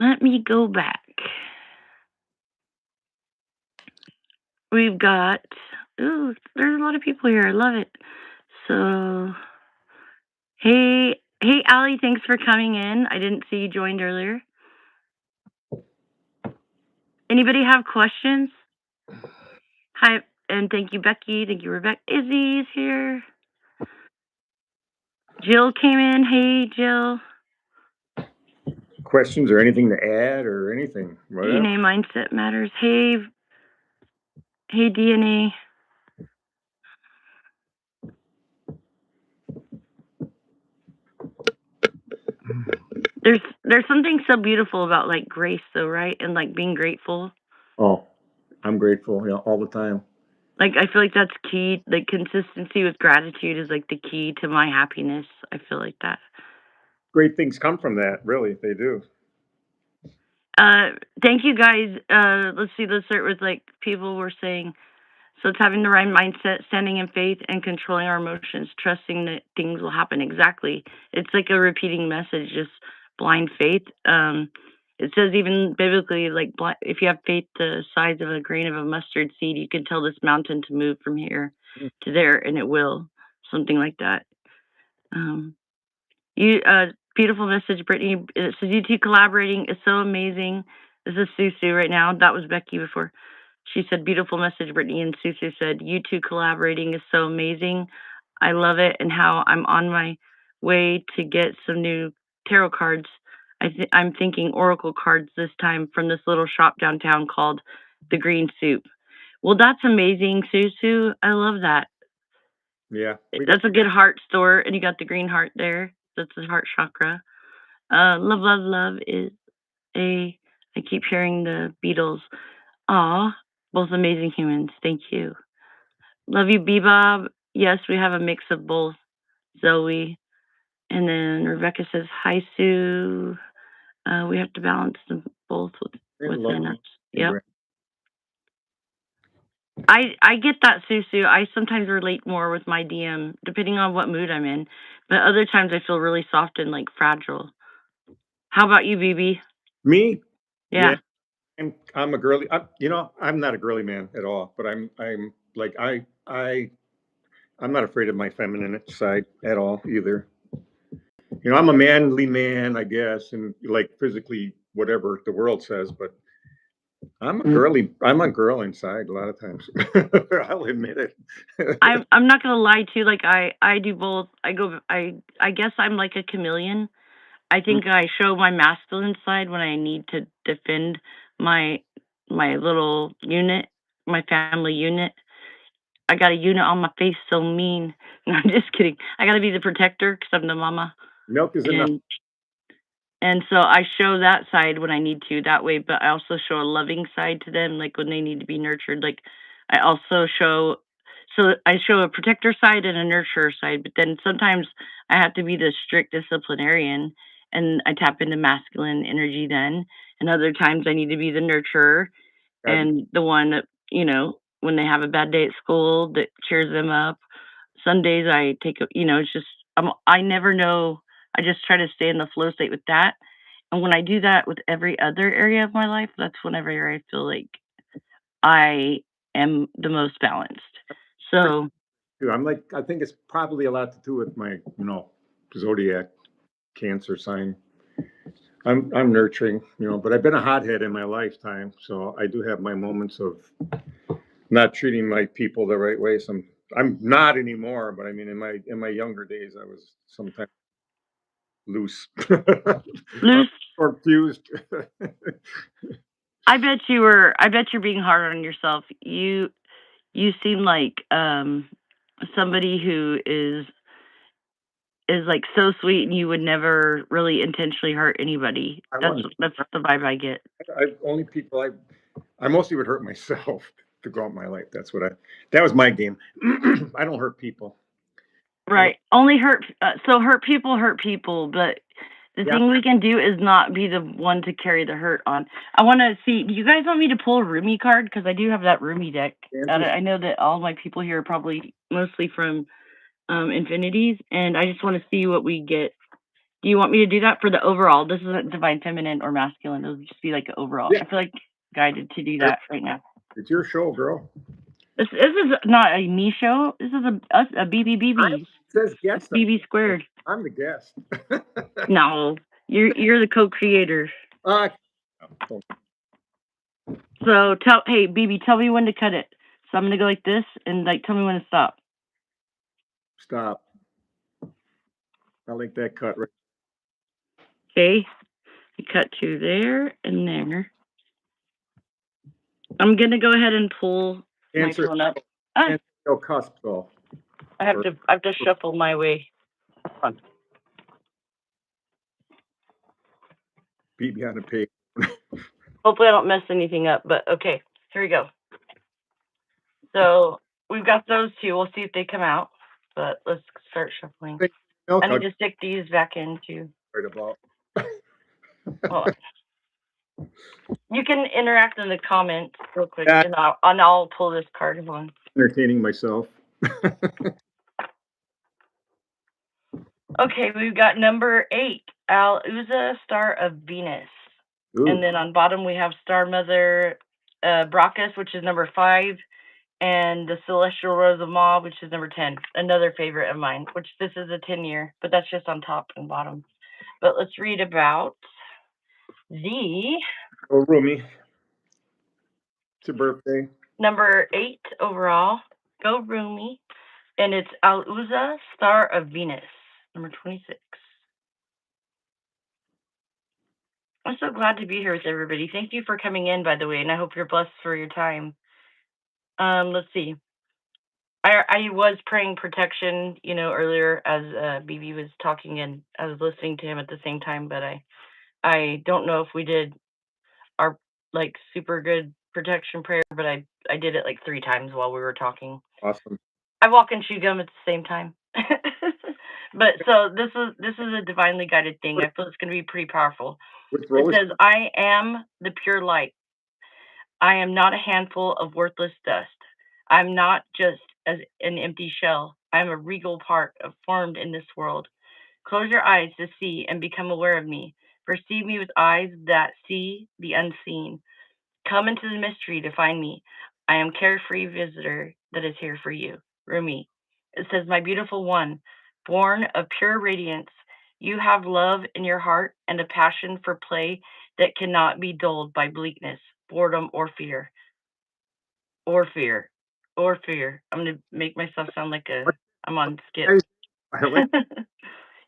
Let me go back. We've got, ooh, there's a lot of people here. I love it. So, hey, Allie, thanks for coming in. I didn't see you joined earlier. Anybody have questions? Hi, and thank you, Becky. Thank you, Rebecca. Izzy's here. Jill came in. Hey, Jill. Questions or anything to add or anything, whatever. DNA Mindset Matters. Hey, DNA. There's something so beautiful about like grace, though, right? And like being grateful. Oh, I'm grateful, all the time. Like I feel like that's key. Like consistency with gratitude is like the key to my happiness. I feel like that. Great things come from that, really. They do. Thank you guys. Let's see. Let's start with like people were saying. So it's having the right mindset, standing in faith, and controlling our emotions, trusting that things will happen. Exactly. It's like a repeating message, just blind faith. It says even biblically, like if you have faith the size of a grain of a mustard seed, you can tell this mountain to move from here to there, and it will. Something like that. Um, you beautiful message, Brittany. It says you two collaborating is so amazing. This is Susu right now. That was Becky before. She said, beautiful message, Brittany. And Susu said, you two collaborating is so amazing. I love it. And how I'm on my way to get some new tarot cards. I'm thinking oracle cards this time from this little shop downtown called the Green Soup. Well, that's amazing, Susu. I love that. Yeah, we got That's a good heart store. And you got the green heart there. That's the heart chakra. Love, love, love is I keep hearing the Beatles. Aw, both amazing humans. Thank you. Love you, Bebob. Yes, we have a mix of both, Zoe. And then Rebecca says, hi, Sue. We have to balance them both in love within us. and Yep. I get that, Susu. I sometimes relate more with my DM, depending on what mood I'm in. But other times I feel really soft and like fragile. How about you, BB? me. Yeah, Yeah. I'm a girly. I'm not a girly man at all, but I'm like I'm not afraid of my feminine side at all either. I'm a manly man, I guess, and like physically whatever the world says, but I'm a girl inside a lot of times. I'll admit it. I'm not gonna lie too. Like I do both. I guess I'm like a chameleon. I think I show my masculine side when I need to defend my my little unit, my family unit. I got a unit on my face so mean. No, I'm just kidding. I got to be the protector because I'm the mama, Milk is enough. and so I show that side when I need to that way, but I also show a loving side to them, like when they need to be nurtured. Like I also show, so I show a protector side and a nurturer side, but then sometimes I have to be the strict disciplinarian and I tap into masculine energy then. And other times I need to be the nurturer and the one that, when they have a bad day at school that cheers them up. Some days I take, it's just, I never know. I just try to stay in the flow state with that. And when I do that with every other area of my life, that's whenever I feel like I am the most balanced. So, I'm like, I think it's probably a lot to do with my, zodiac Cancer sign. I'm nurturing, but I've been a hothead in my lifetime, so I do have my moments of not treating my people the right way. I'm not anymore, but I mean, in my younger days, I was sometimes loose, or Luce, confused. I bet you're being hard on yourself. You seem like somebody who is like so sweet and you would never really intentionally hurt anybody. I wasn't. That's the vibe I get. Only people I mostly would hurt myself to go out my life. That was my game. I don't hurt people. Right. Only hurt so hurt people, but the Yeah, thing we can do is not be the one to carry the hurt on. I want to see. Do you guys want me to pull a Rumi card? Because I do have that Rumi deck. I know that all my people here are probably mostly from Infinities, and I just want to see what we get. Do you want me to do that for the overall? This isn't divine feminine or masculine. It'll just be like an overall. yeah. I feel like guided to do that right now. It's your show, girl. This is not a me show. This is a Bebe Bb. It says guest. BB squared. I'm the guest. No, you're the co-creator. uh, So hey BB, tell me when to cut it. So I'm gonna go like this and like tell me when to stop. Stop. I like that cut right. Okay, you cut to there and there. I'm gonna go ahead and pull my phone up. No cusp though. I have to shuffle my way. Beat me on the page. Hopefully I don't mess anything up, but okay, here we go. So we've got those two. We'll see if they come out, but let's start shuffling. I need to stick these back into. Right about. Hold on. You can interact in the comments real quick, and I'll pull this card one. Entertaining myself. Okay, we've got number 8, Al-Uza, Star of Venus. Ooh. And then on bottom we have Star Mother Brachus, which is number 5, and the Celestial Rose of Ma, which is number 10. Another favorite of mine, which this is a 10-year, but that's just on top and bottom. But let's read about the... Oh, Rumi. It's your birthday. Number 8 overall. Go Rumi. And it's Al-Uza, Star of Venus. Number 26. I'm so glad to be here with everybody. Thank you for coming in, by the way, and I hope you're blessed for your time. Let's see. I was praying protection, earlier as BB was talking, and I was listening to him at the same time, but I don't know if we did our, like, super good protection prayer, but I did it, like, 3 times while we were talking. Awesome. I walk and chew gum at the same time. But so this is a divinely guided thing. I feel it's going to be pretty powerful. It says, I am the pure light. I am not a handful of worthless dust. I'm not just as an empty shell. I am a regal part formed in this world. Close your eyes to see and become aware of me. Perceive me with eyes that see the unseen. Come into the mystery to find me. I am carefree visitor that is here for you. Rumi. It says, my beautiful one, born of pure radiance, you have love in your heart and a passion for play that cannot be dulled by bleakness, boredom, or fear. Or fear. Or fear. I'm going to make myself sound like I'm on skip.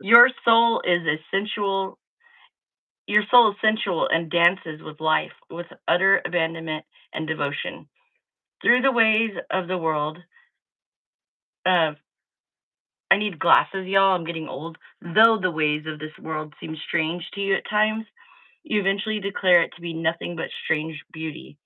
Your soul is essential. Your soul is sensual and dances with life, with utter abandonment and devotion. Through the ways of the world, I need glasses, y'all. I'm getting old. Though the ways of this world seem strange to you at times, you eventually declare it to be nothing but strange beauty,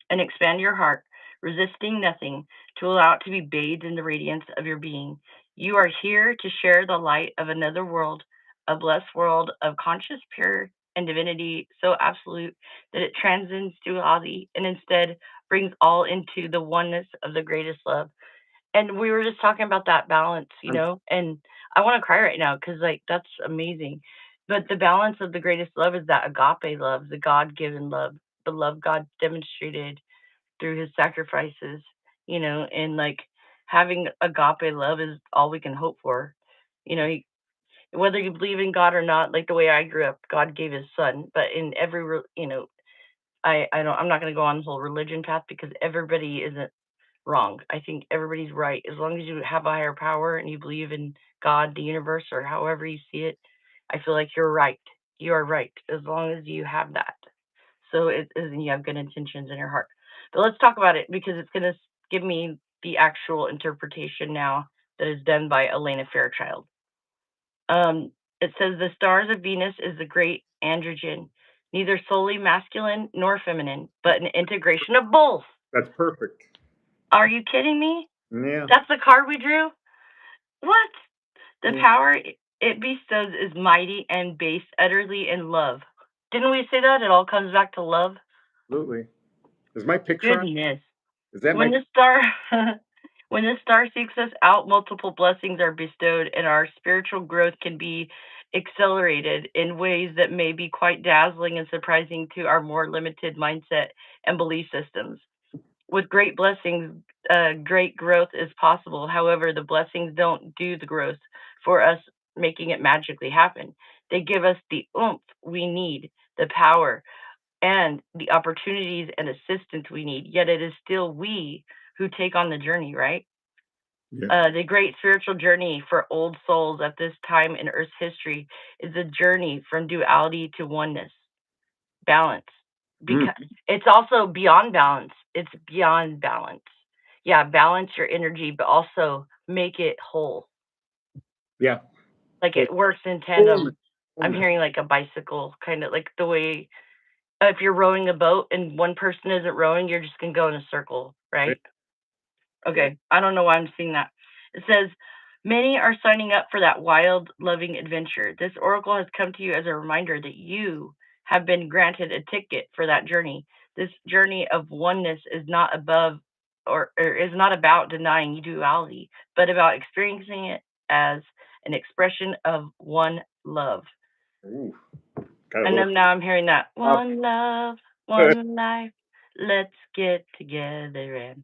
and expand your heart, resisting nothing, to allow it to be bathed in the radiance of your being. You are here to share the light of another world, a blessed world of conscious, pure, and divinity so absolute that it transcends duality and instead brings all into the oneness of the greatest love. And we were just talking about that balance, and I want to cry right now because, like, that's amazing. But the balance of the greatest love is that agape love, the God-given love, the love God demonstrated through his sacrifices, and like having agape love is all we can hope for. He, whether you believe in God or not, like the way I grew up, God gave his son, but in every, I don't, I'm not going to go on the whole religion path because everybody isn't wrong. I think everybody's right. As long as you have a higher power and you believe in God, the universe, or however you see it, I feel like you're right. You are right as long as you have that. So it is, and you have good intentions in your heart. But let's talk about it because it's going to give me the actual interpretation now that is done by Elena Fairchild. It says the stars of Venus is the great androgen, neither solely masculine nor feminine, but an integration of both. That's perfect. Are you kidding me? Yeah. That's the card we drew? What? The Yeah. power it bestows is mighty and based utterly in love. Didn't we say that? It all comes back to love? Absolutely. Is my picture on? Goodness. Is that When my? the star when the star seeks us out, multiple blessings are bestowed and our spiritual growth can be accelerated in ways that may be quite dazzling and surprising to our more limited mindset and belief systems. With great blessings, great growth is possible. However, the blessings don't do the growth for us, making it magically happen. They give us the oomph we need, the power, and the opportunities and assistance we need. Yet it is still we who take on the journey, right? Yeah. The great spiritual journey for old souls at this time in Earth's history is a journey from duality to oneness, balance. Mm. Because it's also beyond balance. It's beyond balance. Yeah, balance your energy, but also make it whole. Yeah. Like Whole- it works in Wholeness. tandem. I'm Wholeness. hearing like a bicycle, kind of like the way if you're rowing a boat and one person isn't rowing, you're just gonna go in a circle, Right. right? Yeah. Okay, I don't know why I'm seeing that. It says, many are signing up for that wild, loving adventure. This oracle has come to you as a reminder that you have been granted a ticket for that journey. This journey of oneness is not above or is not about denying duality, but about experiencing it as an expression of one love. Ooh, got a And little. then now I'm hearing that Uh, one love, one life. Let's get together and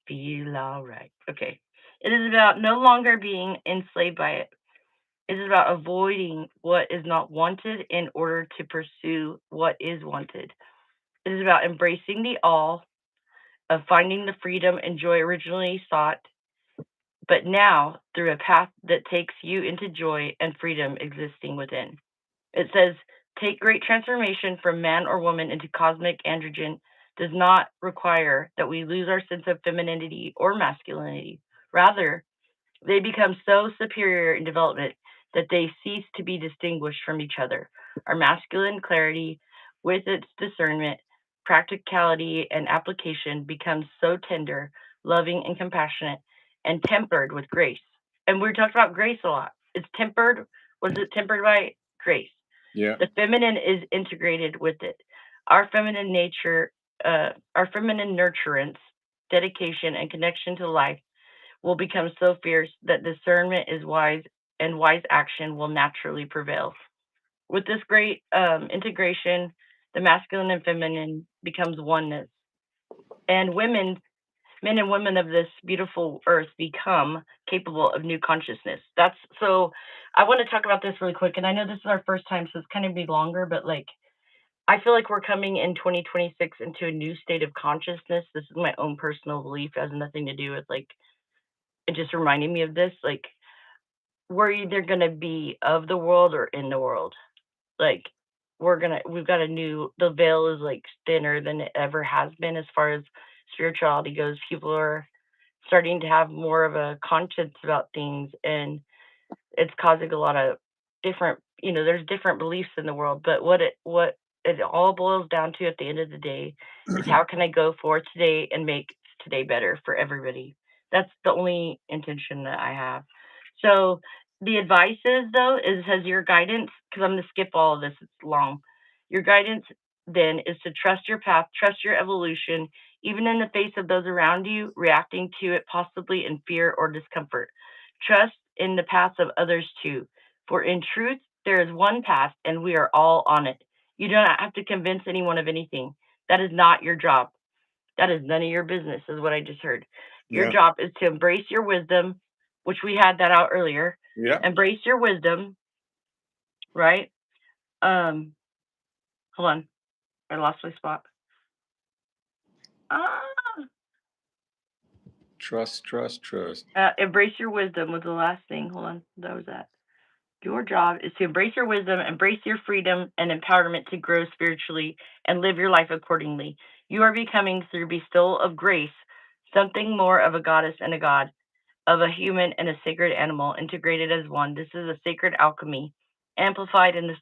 feel all right. Okay. It is about no longer being enslaved by it. It is about avoiding what is not wanted in order to pursue what is wanted. It is about embracing the all of finding the freedom and joy originally sought, but now through a path that takes you into joy and freedom existing within. It says, take great transformation from man or woman into cosmic androgen does not require that we lose our sense of femininity or masculinity. Rather, they become so superior in development that they cease to be distinguished from each other. Our masculine clarity, with its discernment, practicality, and application, becomes so tender, loving, and compassionate, and tempered with grace. And we talked about grace a lot. It's tempered. Was it tempered by grace? yeah. The feminine is integrated with it. Our feminine nature, our feminine nurturance, dedication, and connection to life will become so fierce that discernment is wise and wise action will naturally prevail. With this great integration, the masculine and feminine becomes oneness. And men and women of this beautiful earth become capable of new consciousness. That's so I want to talk about this really quick. And I know this is our first time, so it's kind of be longer, but like I feel like we're coming in 2026 into a new state of consciousness. This is my own personal belief. It has nothing to do with like it just reminded me of this. Like we're either gonna be of the world or in the world. Like we've got a new the veil is like thinner than it ever has been as far as spirituality goes. People are starting to have more of a conscience about things and it's causing a lot of different there's different beliefs in the world, but what it all boils down to at the end of the day is how can I go for today and make today better for everybody. That's the only intention that I have. So the advice is though is has your guidance because I'm going to skip all of this, it's long. Your guidance then is to trust your path, trust your evolution, even in the face of those around you reacting to it possibly in fear or discomfort. Trust in the paths of others too. For in truth, there is one path, and we are all on it. You do not have to convince anyone of anything. That is not your job. That is none of your business, is what I just heard. Your Yeah. job is to embrace your wisdom, which we had that out earlier. Yeah. Embrace your wisdom, right? Um, hold on. I lost my spot. Ah, Trust, trust, trust. embrace your wisdom was the last thing. Hold on. That was that. Your job is to embrace your wisdom, embrace your freedom and empowerment to grow spiritually and live your life accordingly. You are becoming, through bestowal of grace, something more of a goddess and a god, of a human and a sacred animal integrated as one. This is a sacred alchemy, amplified in the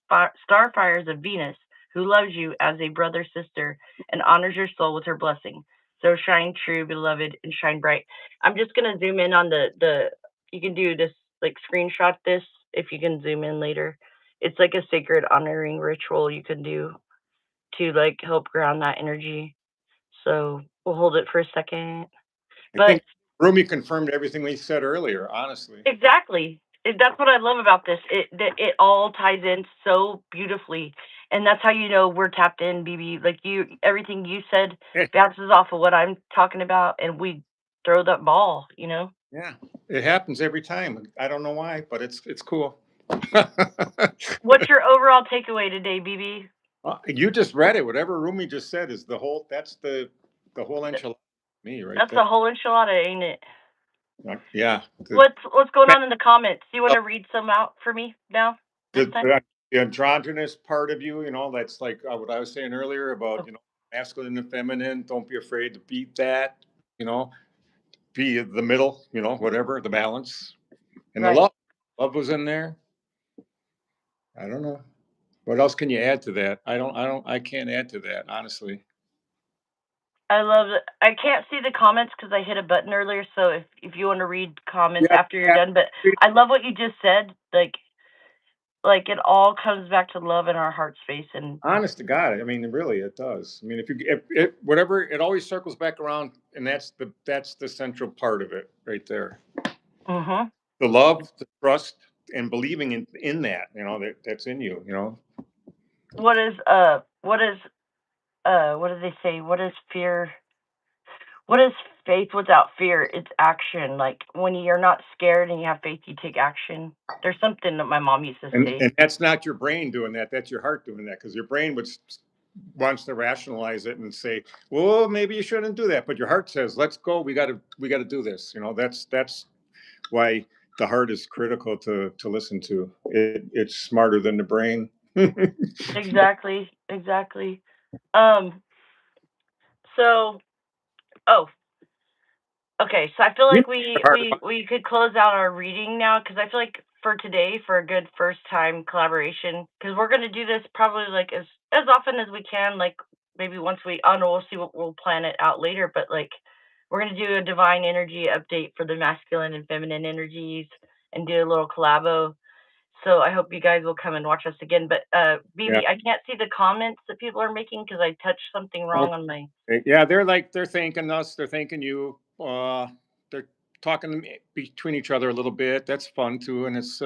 star fires of Venus, who loves you as a brother sister and honors your soul with her blessing. So shine true, beloved, and shine bright. I'm just gonna zoom in on the. You can do this, like screenshot this if you can zoom in later. It's like a sacred honoring ritual you can do to like help ground that energy. So we'll hold it for a second. I But think Rumi confirmed everything we said earlier, honestly. exactly. That's what I love about this. It all ties in so beautifully, and that's how you know we're tapped in, BB. Like you, everything you said Eh, bounces off of what I'm talking about, and we throw that ball. You know. yeah, it happens every time. I don't know why, but it's cool. What's your overall takeaway today, BB? You just read it. Whatever Rumi just said is the whole. That's the whole enchilada. Me right That's there. the whole enchilada, ain't it? Yeah. What's going on in the comments? Do you want to read some out for me now? This the, time? the androgynous part of you, that's like what I was saying earlier about, Oh, masculine and feminine. Don't be afraid to beat that, you know, be the middle, whatever, the balance. And the right. love was in there. I don't know. What else can you add to that? I can't add to that, honestly. I love it. I can't see the comments because I hit a button earlier. So if you want to read comments Yeah. after you're done, but I love what you just said. Like it all comes back to love in our heart space, and Honest to God, I mean, really, it does. I mean, if whatever, it always circles back around, and that's the central part of it, right there. mm-hmm. The love, the trust, and believing in that, that's in you, What do they say? What is fear? What is faith without fear? It's action. Like when you're not scared and you have faith, you take action. There's something that my mom used to and say. and that's not your brain doing that. That's your heart doing that, because your brain wants to rationalize it and say, well, maybe you shouldn't do that, but your heart says, let's go. We got to do this. That's why the heart is critical to listen to. It's smarter than the brain. Exactly, exactly. Um. So, oh, okay, so I feel You like know the heart. we could close out our reading now because I feel like for today, for a good first time collaboration, because we're gonna do this probably like as often as we can, like maybe once we I don't know, we'll see what we'll plan it out later, but like we're gonna do a divine energy update for the masculine and feminine energies and do a little collabo. So I hope you guys will come and watch us again. But Yeah. BB, I can't see the comments that people are making because I touched something wrong on my. Yeah, they're thanking us. They're thanking you. They're talking between each other a little bit. That's fun too, and it's.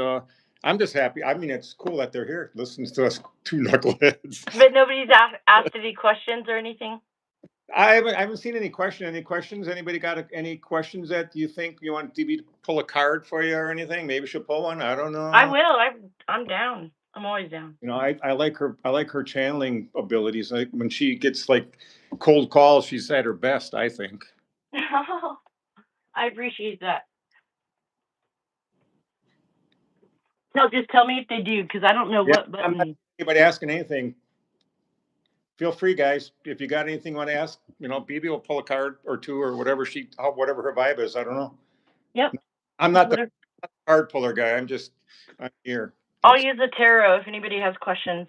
I'm just happy. I mean, it's cool that they're here, listening to us two knuckleheads. But nobody's asked any questions or anything. I haven't seen any question. Any questions? Anybody got any questions that you think you want DB to pull a card for you or anything? Maybe she'll pull one. I don't I know. will. I'm down. I'm always down. I like her. I like her channeling abilities. Like when she gets like cold calls, she's at her best, I think. I appreciate that. No, just tell me if they do, because I don't know Yeah, what I'm not button. anybody asking anything. Feel free, guys. If you got anything you want to ask, BB will pull a card or two or whatever her vibe is. I don't know. Yep. I'm Just not the whatever. card puller guy. I'm here. I'll That's use the tarot if anybody has questions.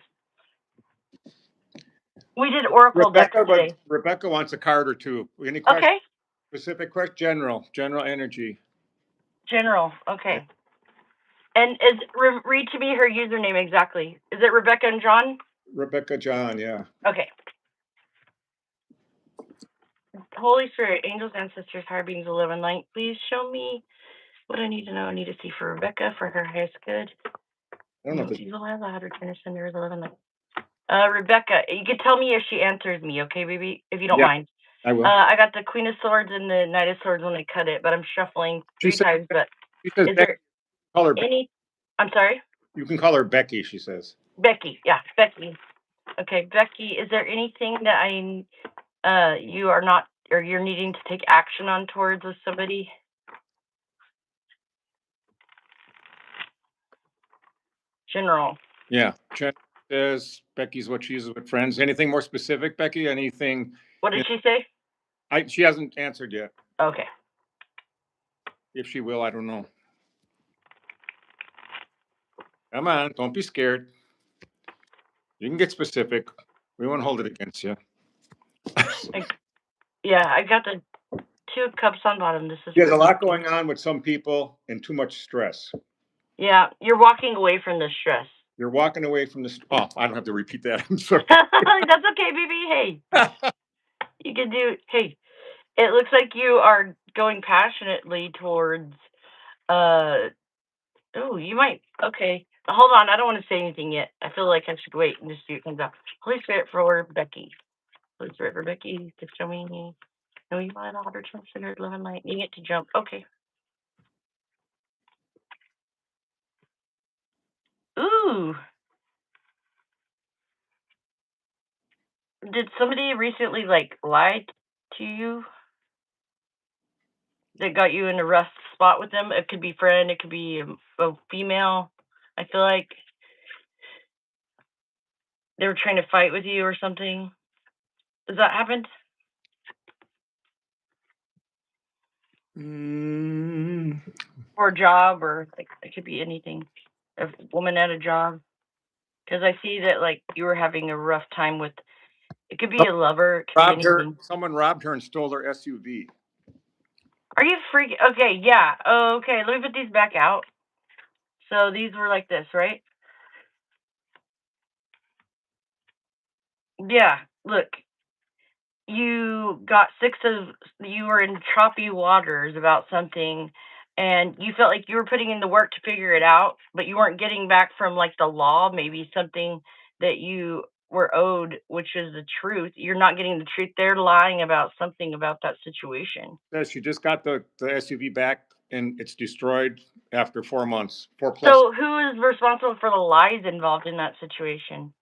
We did oracle decks Rebecca, but today. Rebecca wants a card or two. Any questions? Okay. Specific question? General energy. General. Okay. And read to me her username exactly. Is it Rebecca and John? Rebecca John, yeah. Okay. Holy Spirit, angels, ancestors, higher beings, 11 light, please show me what I need to know. I need to see for Rebecca for her highest good. I don't know if No this, evil has allowed her to send her 11 light. Rebecca, you can tell me if she answers me, okay, baby? If you don't yeah, mind. I will. I got the Queen of Swords and the Knight of Swords when I cut it, but I'm shuffling She 3 says, times, but she says is Becky. there Call her. any I'm sorry? You can call her Becky. She says. Becky. Yeah, Becky. Okay, Becky, is there anything that you are not or you're needing to take action on towards with somebody? General. Yeah. Jen says Becky's what she uses with friends. Anything more specific, Becky? Anything? What did she say? She hasn't answered yet. Okay. If she will, I don't know. Come on, don't be scared. You can get specific. We won't hold it against you. Yeah, I got the 2 of Cups on bottom. This is There's a lot going on with some people and too much stress. Yeah, you're walking away from the stress. You're walking away from this. Oh, I don't have to repeat that. I'm sorry. That's okay, baby. Hey, you can do. Hey, it looks like you are going passionately towards. Oh, you might. Okay, hold on. I don't want to say anything yet. I feel like I should wait and just see what comes out. Holy Spirit for Becky. Holy Spirit for Becky. To show me. No, you might order considered love and light. You get to jump. Okay. Ooh. Did somebody recently like lie to you that got you in a rough spot with them? It could be friend, it could be a female. I feel like they were trying to fight with you or something. Has that happened? Or a job, or like it could be anything. A woman at a job. Because I see that like you were having a rough time with. It could be a lover. It could be anything. Someone robbed her and stole her SUV. Are you freaking? Okay, yeah. Oh, okay, let me put these back out. So these were like this, right? Yeah. Look, you got you were in choppy waters about something, and you felt like you were putting in the work to figure it out, but you weren't getting back from like the law, maybe something that you were owed, which is the truth. You're not getting the truth. They're lying about something about that situation. Says she just got the SUV back and it's destroyed after 4 months. 4 plus. So who is responsible for the lies involved in that situation?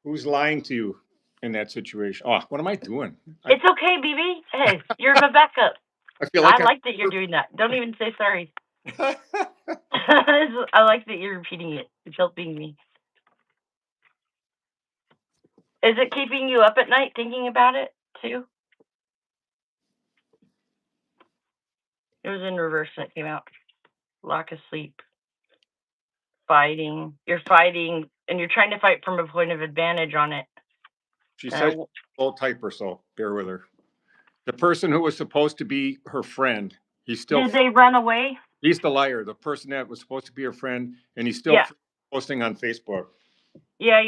Who's lying to you in that situation? Oh, what am I doing? It's okay, BB. Hey, you're my backup. I feel like I like that you're doing that. Don't even say sorry. I like that you're repeating it. It's helping me. Is it keeping you up at night thinking about it too? It was in reverse when it came out. Lack of sleep. Fighting. You're fighting, and you're trying to fight from a point of advantage on it. She says she's a low typer, so bear with her. The person who was supposed to be her friend, he's still. Did they run away? He's the liar. The person that was supposed to be her friend, and he's still posting on Facebook. Yeah.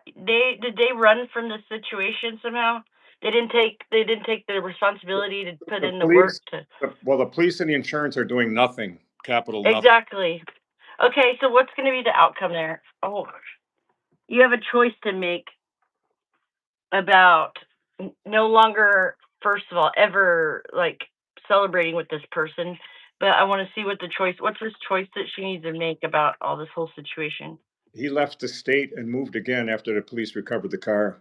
Did they run from the situation somehow? They didn't take the responsibility to put in the work to. Well, the police and the insurance are doing nothing. Capital nothing. Exactly. Okay, so what's going to be the outcome there? Oh, you have a choice to make about no longer, first of all, ever like celebrating with this person. But I want to see what's this choice that she needs to make about all this whole situation. He left the state and moved again after the police recovered the car.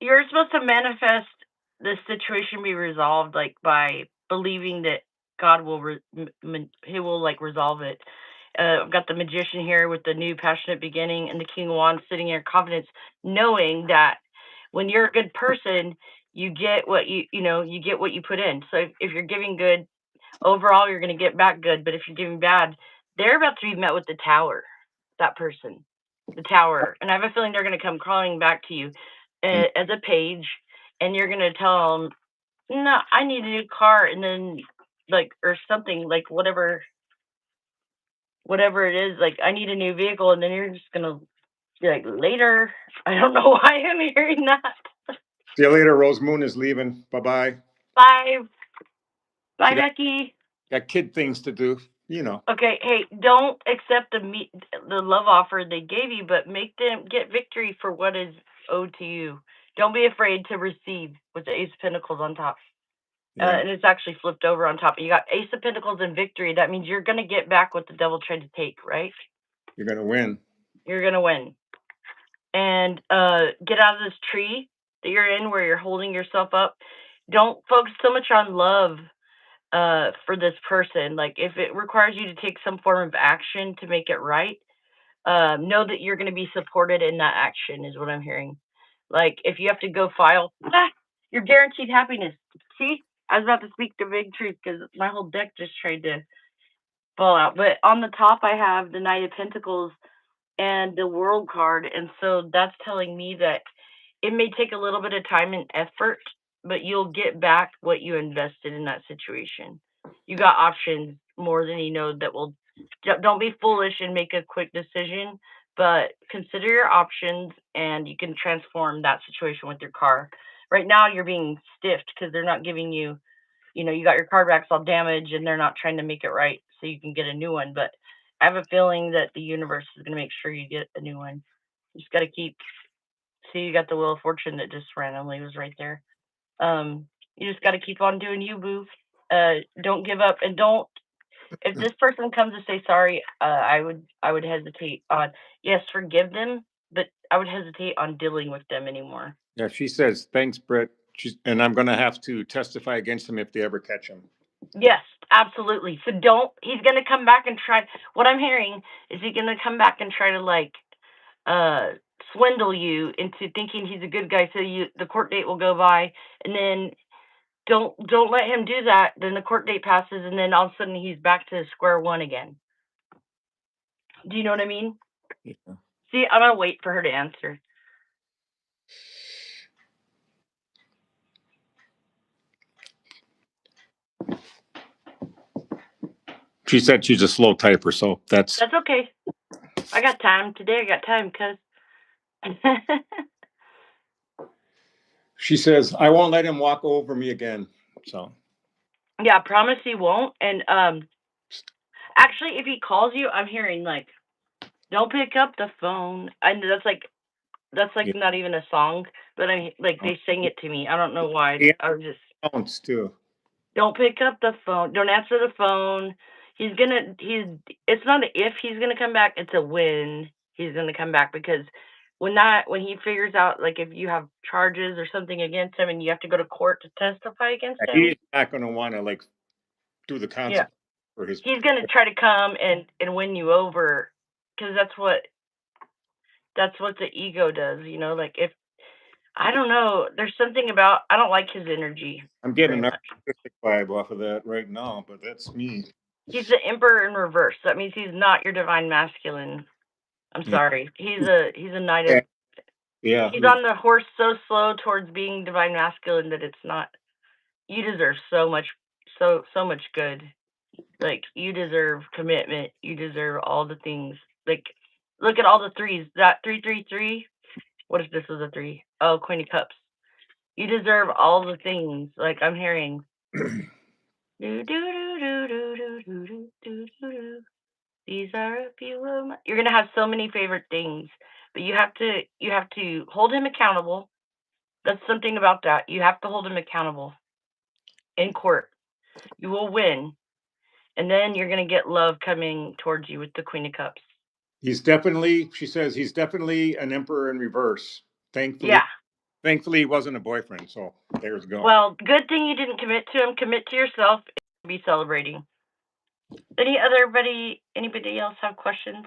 You're supposed to manifest this situation be resolved like by believing that God will he will like resolve it. I've got the Magician here with the new passionate beginning, and the King of Wands sitting here, confidence, knowing that when you're a good person, you get what you get what you put in. So if you're giving good, overall, you're going to get back good. But if you're giving bad, they're about to be met with the Tower. That person, the Tower, and I have a feeling they're going to come crawling back to you as a page, and you're going to tell them, "No, I need a new car," and then like or something like whatever it is, like I need a new vehicle, and then you're just gonna be like later. I don't know why I'm hearing that. See you later. Rose Moon is leaving. Bye-bye. Bye. Bye, Becky. Got kid things to do. You know, Okay, hey, don't accept the love offer they gave you, but make them get victory for what is owed to you. Don't be afraid to receive with the Ace of Pentacles on top. yeah, And it's actually flipped over on top. You got Ace of Pentacles and victory. That means you're gonna get back what the devil tried to take, right? you're gonna win. You're gonna win. And get out of this tree that you're in where you're holding yourself up. Don't focus so much on love for this person. Like if it requires you to take some form of action to make it right, know that you're going to be supported in that action is what I'm hearing. Like if you have to go file, you're guaranteed happiness. See, I was about to speak the big truth because my whole deck just tried to fall out. But on the top, I have the Knight of Pentacles and the World card, and so that's telling me that it may take a little bit of time and effort, but you'll get back what you invested in that situation. You got options more than you know that will. Don't be foolish and make a quick decision, but consider your options and you can transform that situation with your car. Right now, you're being stiffed because they're not giving you, you got your car backs all damaged and they're not trying to make it right so you can get a new one. But I have a feeling that the universe is going to make sure you get a new one. You just got to keep. See, you got the Wheel of Fortune that just randomly was right there. You just got to keep on doing you, boo. Don't give up, and don't. If this person comes to say sorry, I would hesitate on, yes, forgive them, but I would hesitate on dealing with them anymore. Yeah, she says, thanks, Brett. And I'm going to have to testify against him if they ever catch him. Yes, absolutely. So don't. He's gonna come back and try. What I'm hearing is he's gonna come back and try to like uh swindle you into thinking he's a good guy. So the court date will go by, and then don't let him do that. Then the court date passes, and then all of a sudden he's back to square one again. Do you know what I mean? Yeah. See, I'm gonna wait for her to answer. She said she's a slow typer, so that's. That's okay. I got time today. I got time, cuz. She says, I won't let him walk over me again. So. Yeah, I promise he won't. And actually, if he calls you, I'm hearing like, don't pick up the phone. And that's like Yeah. not even a song, but I like they sing it to me. I don't know why. Yeah, I was just phones too. don't pick up the phone. Don't answer the phone. It's not a if he's gonna come back, it's a when he's gonna come back because when he figures out like if you have charges or something against him and you have to go to court to testify against him, He's not going to want to like do the yeah, consequence for his. he's gonna try to come and win you over because that's what the ego does, like if I don't know, there's something about I don't like his energy I'm getting very a much. narcissistic vibe off of that right now, but that's me. He's the emperor in reverse. That means he's not your divine masculine. I'm Yeah. sorry. He's a knight Yeah. of. Yeah. He's on the horse so slow towards being divine masculine that it's not. You deserve so much, so much good. Like you deserve commitment. You deserve all the things. Like look at all the threes. That 333. What if this was a three? Oh, Queen of Cups. You deserve all the things. Like I'm hearing. Do do do do do do do do do do. These are a few of my. You're gonna have so many favorite things, but you have to hold him accountable. That's something about that. You have to hold him accountable in court. You will win, and then you're gonna get love coming towards you with the Queen of Cups. He's definitely, she says, he's definitely an emperor in reverse. Yeah. Thankfully, he wasn't a boyfriend. So there's go. Well, good thing you didn't commit to him. Commit to yourself. And be celebrating. Anybody else have questions?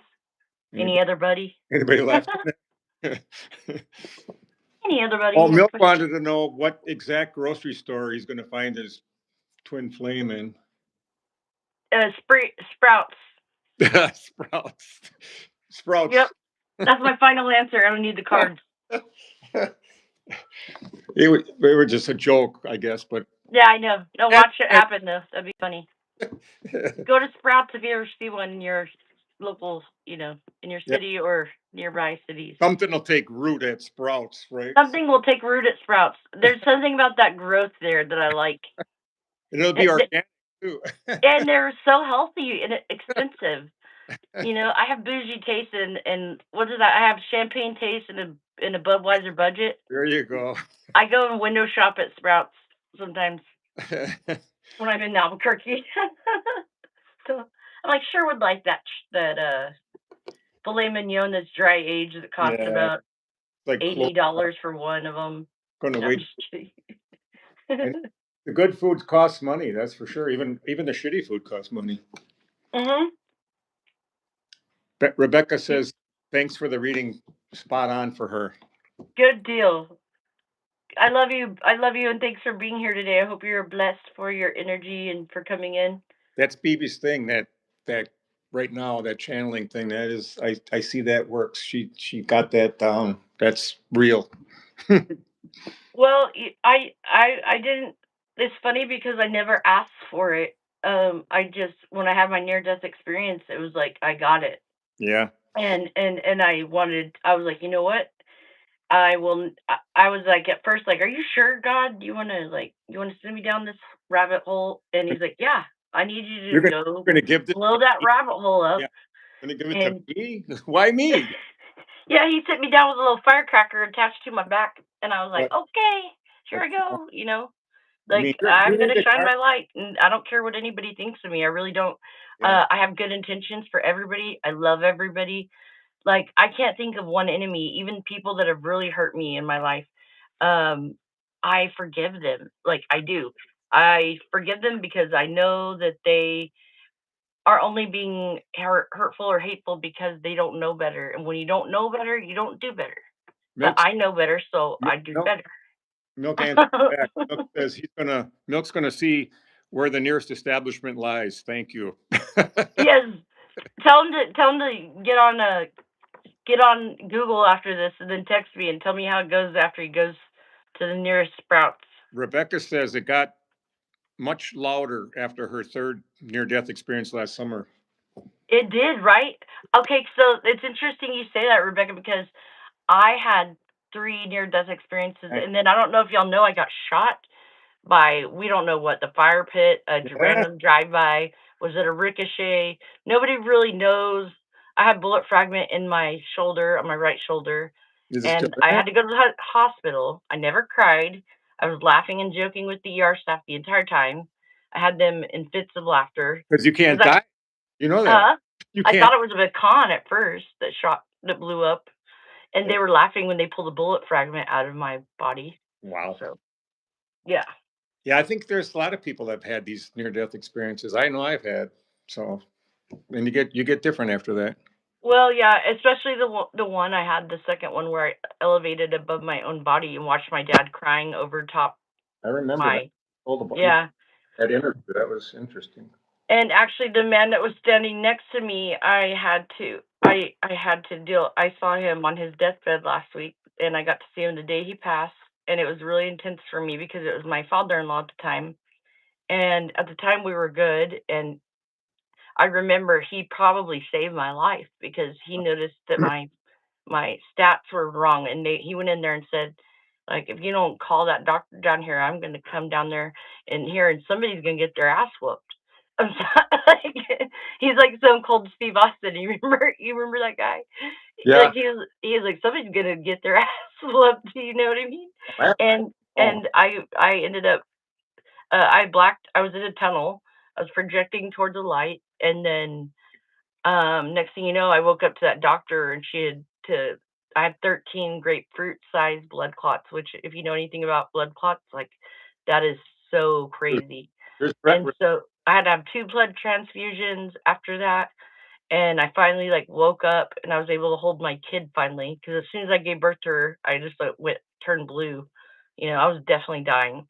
Any other buddy? Anybody left? Any other buddy Oh, have Milk questions? wanted to know what exact grocery store he's going to find his twin flame in. Sprouts. Sprouts. Sprouts. Yep. That's my final answer. I don't need the cards. They were just a joke, I guess, but. Yeah, I know. No, watch it happen though. That'd be funny. Go to Sprouts if you ever see one in your local, in your city or nearby cities. Something will take root at Sprouts, right? Something will take root at Sprouts. There's something about that growth there that I like. And it'll be organic. too. and they're so healthy and expensive. You know, I have bougie taste and what is that? I have champagne taste in a Budweiser budget. There you go. I go and window shop at Sprouts sometimes when I'm in Albuquerque. So I'm like, sure would like that filet mignon that's dry aged that costs Yeah, about like close $80 for one of them. gonna I'm wait. just kidding. And the good foods cost money, that's for sure. Even the shitty food costs money. Mhm. Rebecca says, "Thanks for the reading. Spot on for her." Good deal. I love you. I love you, and thanks for being here today. I hope you're blessed for your energy and for coming in. That's BB's thing. That right now, that channeling thing. That is, I see that works. She got that down. That's real. Well, I didn't. It's funny because I never asked for it. I just when I had my near death experience, it was like I got it, Yeah. and I wanted. I was like, you know what? I will. I was like at first like, are you sure, God? Do you want to you want to send me down this rabbit hole? And he's like, yeah. I need you to go You're gonna give this blow to that me? rabbit hole up. Yeah. Gonna give it to And me? Why me? yeah, he sent me down with a little firecracker attached to my back, and I was like, But okay, here that's, I go. You know. I mean, Like, you I'm need gonna to shine my light, and I don't care what anybody thinks of me. I really don't. yeah. I have good intentions for everybody. I love everybody. Like, I can't think of one enemy, even people that have really hurt me in my life. Um, I forgive them. Like, I do. I forgive them because I know that they are only being hurtful or hateful because they don't know better. And when you don't know better, you don't do better. But Milk's I know better, so milk I do milk better. Milk answers back. Milk says Milk's gonna see where the nearest establishment lies. Thank you. Yes, tell him to get on Google after this and then text me and tell me how it goes after he goes to the nearest Sprouts. Rebecca says it got much louder after her third near-death experience last summer. It did, right? Okay, so it's interesting you say that, Rebecca, because I had 3 near-death experiences, Right. and then I don't know if y'all know I got shot by we don't know what, the fire pit, a Yeah. random drive-by, was it a ricochet? Nobody really knows. I had bullet fragment in my shoulder, on my right shoulder, Is it still and I there? had to go to the hospital. I never cried. I was laughing and joking with the ER staff the entire time. I had them in fits of laughter Because you because can't die. You know that. huh? You I can't. thought it was a pecan at first that blew up, and they were laughing when they pulled a bullet fragment out of my body. Wow. So, yeah. Yeah, I think there's a lot of people that have had these near-death experiences. I know I've had. So, and you get different after that. Well, yeah, especially the one I had, the second one where I elevated above my own body and watched my dad crying over top I remember that. my Told about yeah. that interview. That was interesting. And actually the man that was standing next to me, I had to deal I saw him on his deathbed last week and I got to see him the day he passed and it was really intense for me because it was my father-in-law at the time. And at the time we were good and I remember he probably saved my life because he noticed that my stats were wrong and he went in there and said like if you don't call that doctor down here I'm going to come down there and somebody's going to get their ass whooped. I'm like, he's like Stone Cold Steve Austin. You remember that guy? Yeah. Like he was like somebody's going to get their ass whooped. You know what I mean? And Oh, I ended up I was in a tunnel. I was projecting towards a light and then next thing you know, I woke up to that doctor and I had 13 grapefruit-sized blood clots, which if you know anything about blood clots, like that is so crazy. there's Brett. And so I had to have 2 blood transfusions after that, and I finally like woke up and I was able to hold my kid finally because as soon as I gave birth to her, I just like turned blue. You know, I was definitely dying.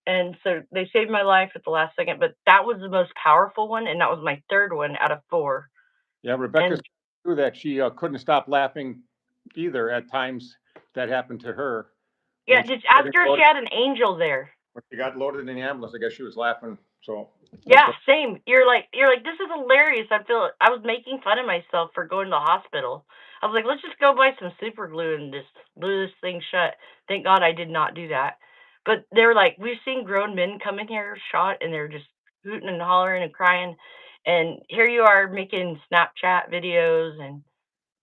And so they saved my life at the last second, but that was the most powerful one, and that was my third one out of 4. Yeah, Rebecca's And true that she couldn't stop laughing either at times that happened to her yeah, when she just got ask her if she had an angel there. when she got loaded in the ambulance. I guess she was laughing. So that's Yeah, what. same. You're like, this is hilarious. I was making fun of myself for going to the hospital. I was like, let's just go buy some super glue and just glue this thing shut. Thank God I did not do that. But they were like, we've seen grown men come in here shot and they're just hooting and hollering and crying, and here you are making Snapchat videos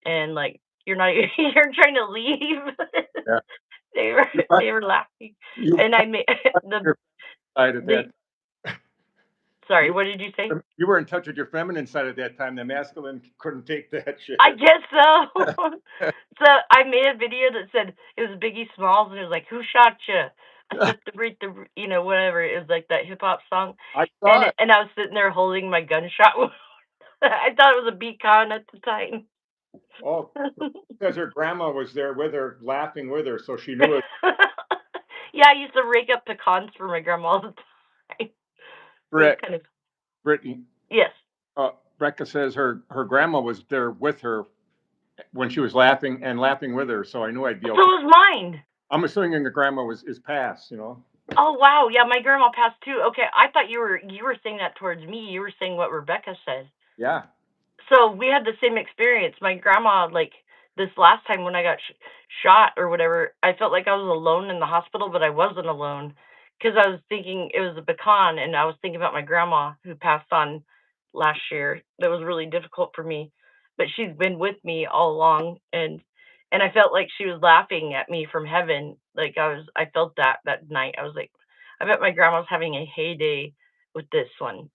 and like you're not you're trying to leave. Yeah. They were You must they were laughing, you and I made must the your side at the that sorry, you what did you say? you were in touch with your feminine side at that time. The masculine couldn't take that I shit. guess so. So I made a video that said it was Biggie Smalls, and it was like, "Who shot you?" I took the beat, whatever. It was like that hip hop song, I and saw it. I was sitting there holding my gunshot. I thought it was a beacon at the time. Oh, because her grandma was there with her, laughing with her, so she knew it. Yeah, I used to rake up pecans for my grandma all the time. It was Brett, kind of Brittany, yes. Brecca says her grandma was there with her when she was laughing and laughing with her, so I knew I'd be So okay. was mine. I'm assuming the grandma is past, you know. Oh wow, yeah, my grandma passed too. Okay, I thought you were saying that towards me. You were saying what Rebecca said. Yeah. So we had the same experience. My grandma, like this last time when I got shot or whatever, I felt like I was alone in the hospital, but I wasn't alone because I was thinking it was a pecan, and I was thinking about my grandma who passed on last year. That was really difficult for me, but she's been with me all along, and I felt like she was laughing at me from heaven. Like I felt that night. I was like, I bet my grandma's having a heyday with this one.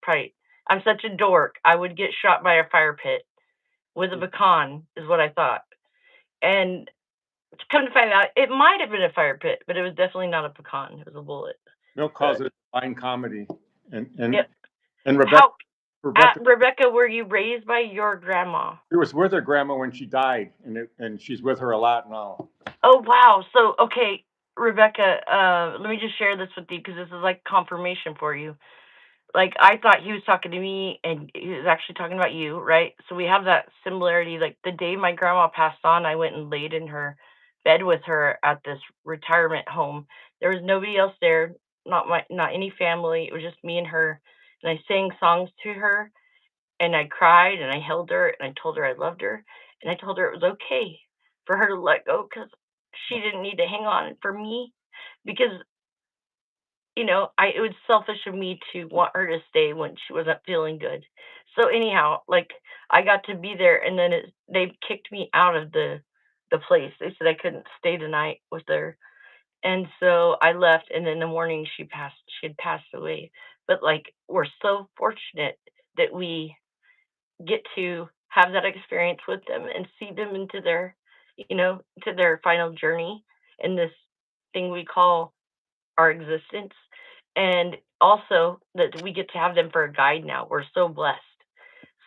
Probably I'm such a dork. I would get shot by a fire pit with a pecan, is what I thought. And to come to find out, it might have been a fire pit, but it was definitely not a pecan. It was a bullet. Milk calls But it fine comedy, and yep. Rebecca How, Rebecca Rebecca, were you raised by your grandma? she was with her grandma when she died, and she's with her a lot now. Oh wow. So okay, Rebecca, let me just share this with you because this is like confirmation for you. Like I thought he was talking to me and he was actually talking about you, right? So we have that similarity. Like the day my grandma passed on, I went and laid in her bed with her at this retirement home. There was nobody else there, not any family. It was just me and her. And I sang songs to her and I cried and I held her and I told her I loved her and I told her it was okay for her to let go because she didn't need to hang on for me because I it was selfish of me to want her to stay when she wasn't feeling good. So anyhow, like I got to be there, and then they kicked me out of the place. They said I couldn't stay the night with her, and so I left. And in the morning, she passed. She had passed away. But like we're so fortunate that we get to have that experience with them and see them into to their final journey in this thing we call our existence, and also that we get to have them for a guide now. We're so blessed.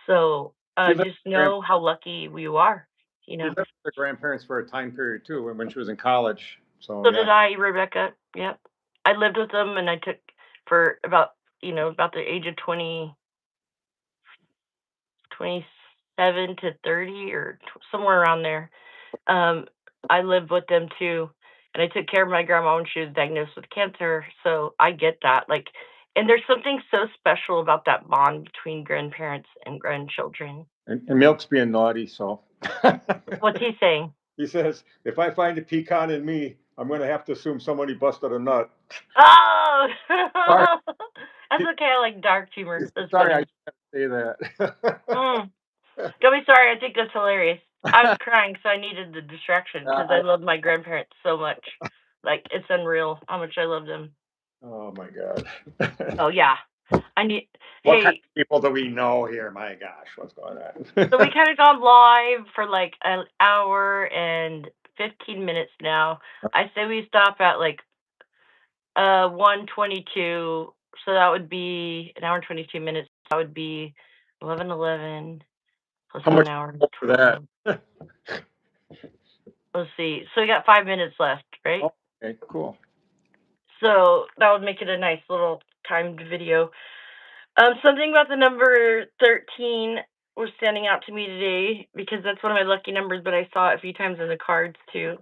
So She lived just with her, know how lucky we are. You she know. lived with her grandparents for a time period too, when she was in college. So So yeah. did I, Rebecca. Yep. I lived with them, and I took for about the age of 27 to 30 or somewhere around there. Um, I lived with them too, and I took care of my grandma when she was diagnosed with cancer. So I get that. Like, and there's something so special about that bond between grandparents and grandchildren. And Milk's being naughty, so What's he saying? he says, if I find a pecan in me, I'm going to have to assume somebody busted a nut. Oh, Sorry, that's okay. I like dark humor. That's sorry, I funny. can't say that. Mm. Don't be sorry. I think that's hilarious. I was crying, so I needed the distraction because I I, love my grandparents so much. Like, it's unreal how much I love them. oh my God. Oh yeah. I need. What kind Hey, of people do we know here? My gosh, what's going so we on? kind of gone live for like an hour and 15 minutes now. I say we stop at like 1:22, so that would be an hour and 22 minutes. That would be 11:11 plus How much 1 hour and for that? 12. Let's see. So we got 5 minutes left, right? Oh, okay, cool. So that would make it a nice little timed video. Something about the number 13 was standing out to me today because that's one of my lucky numbers, but I saw it a few times in the cards too.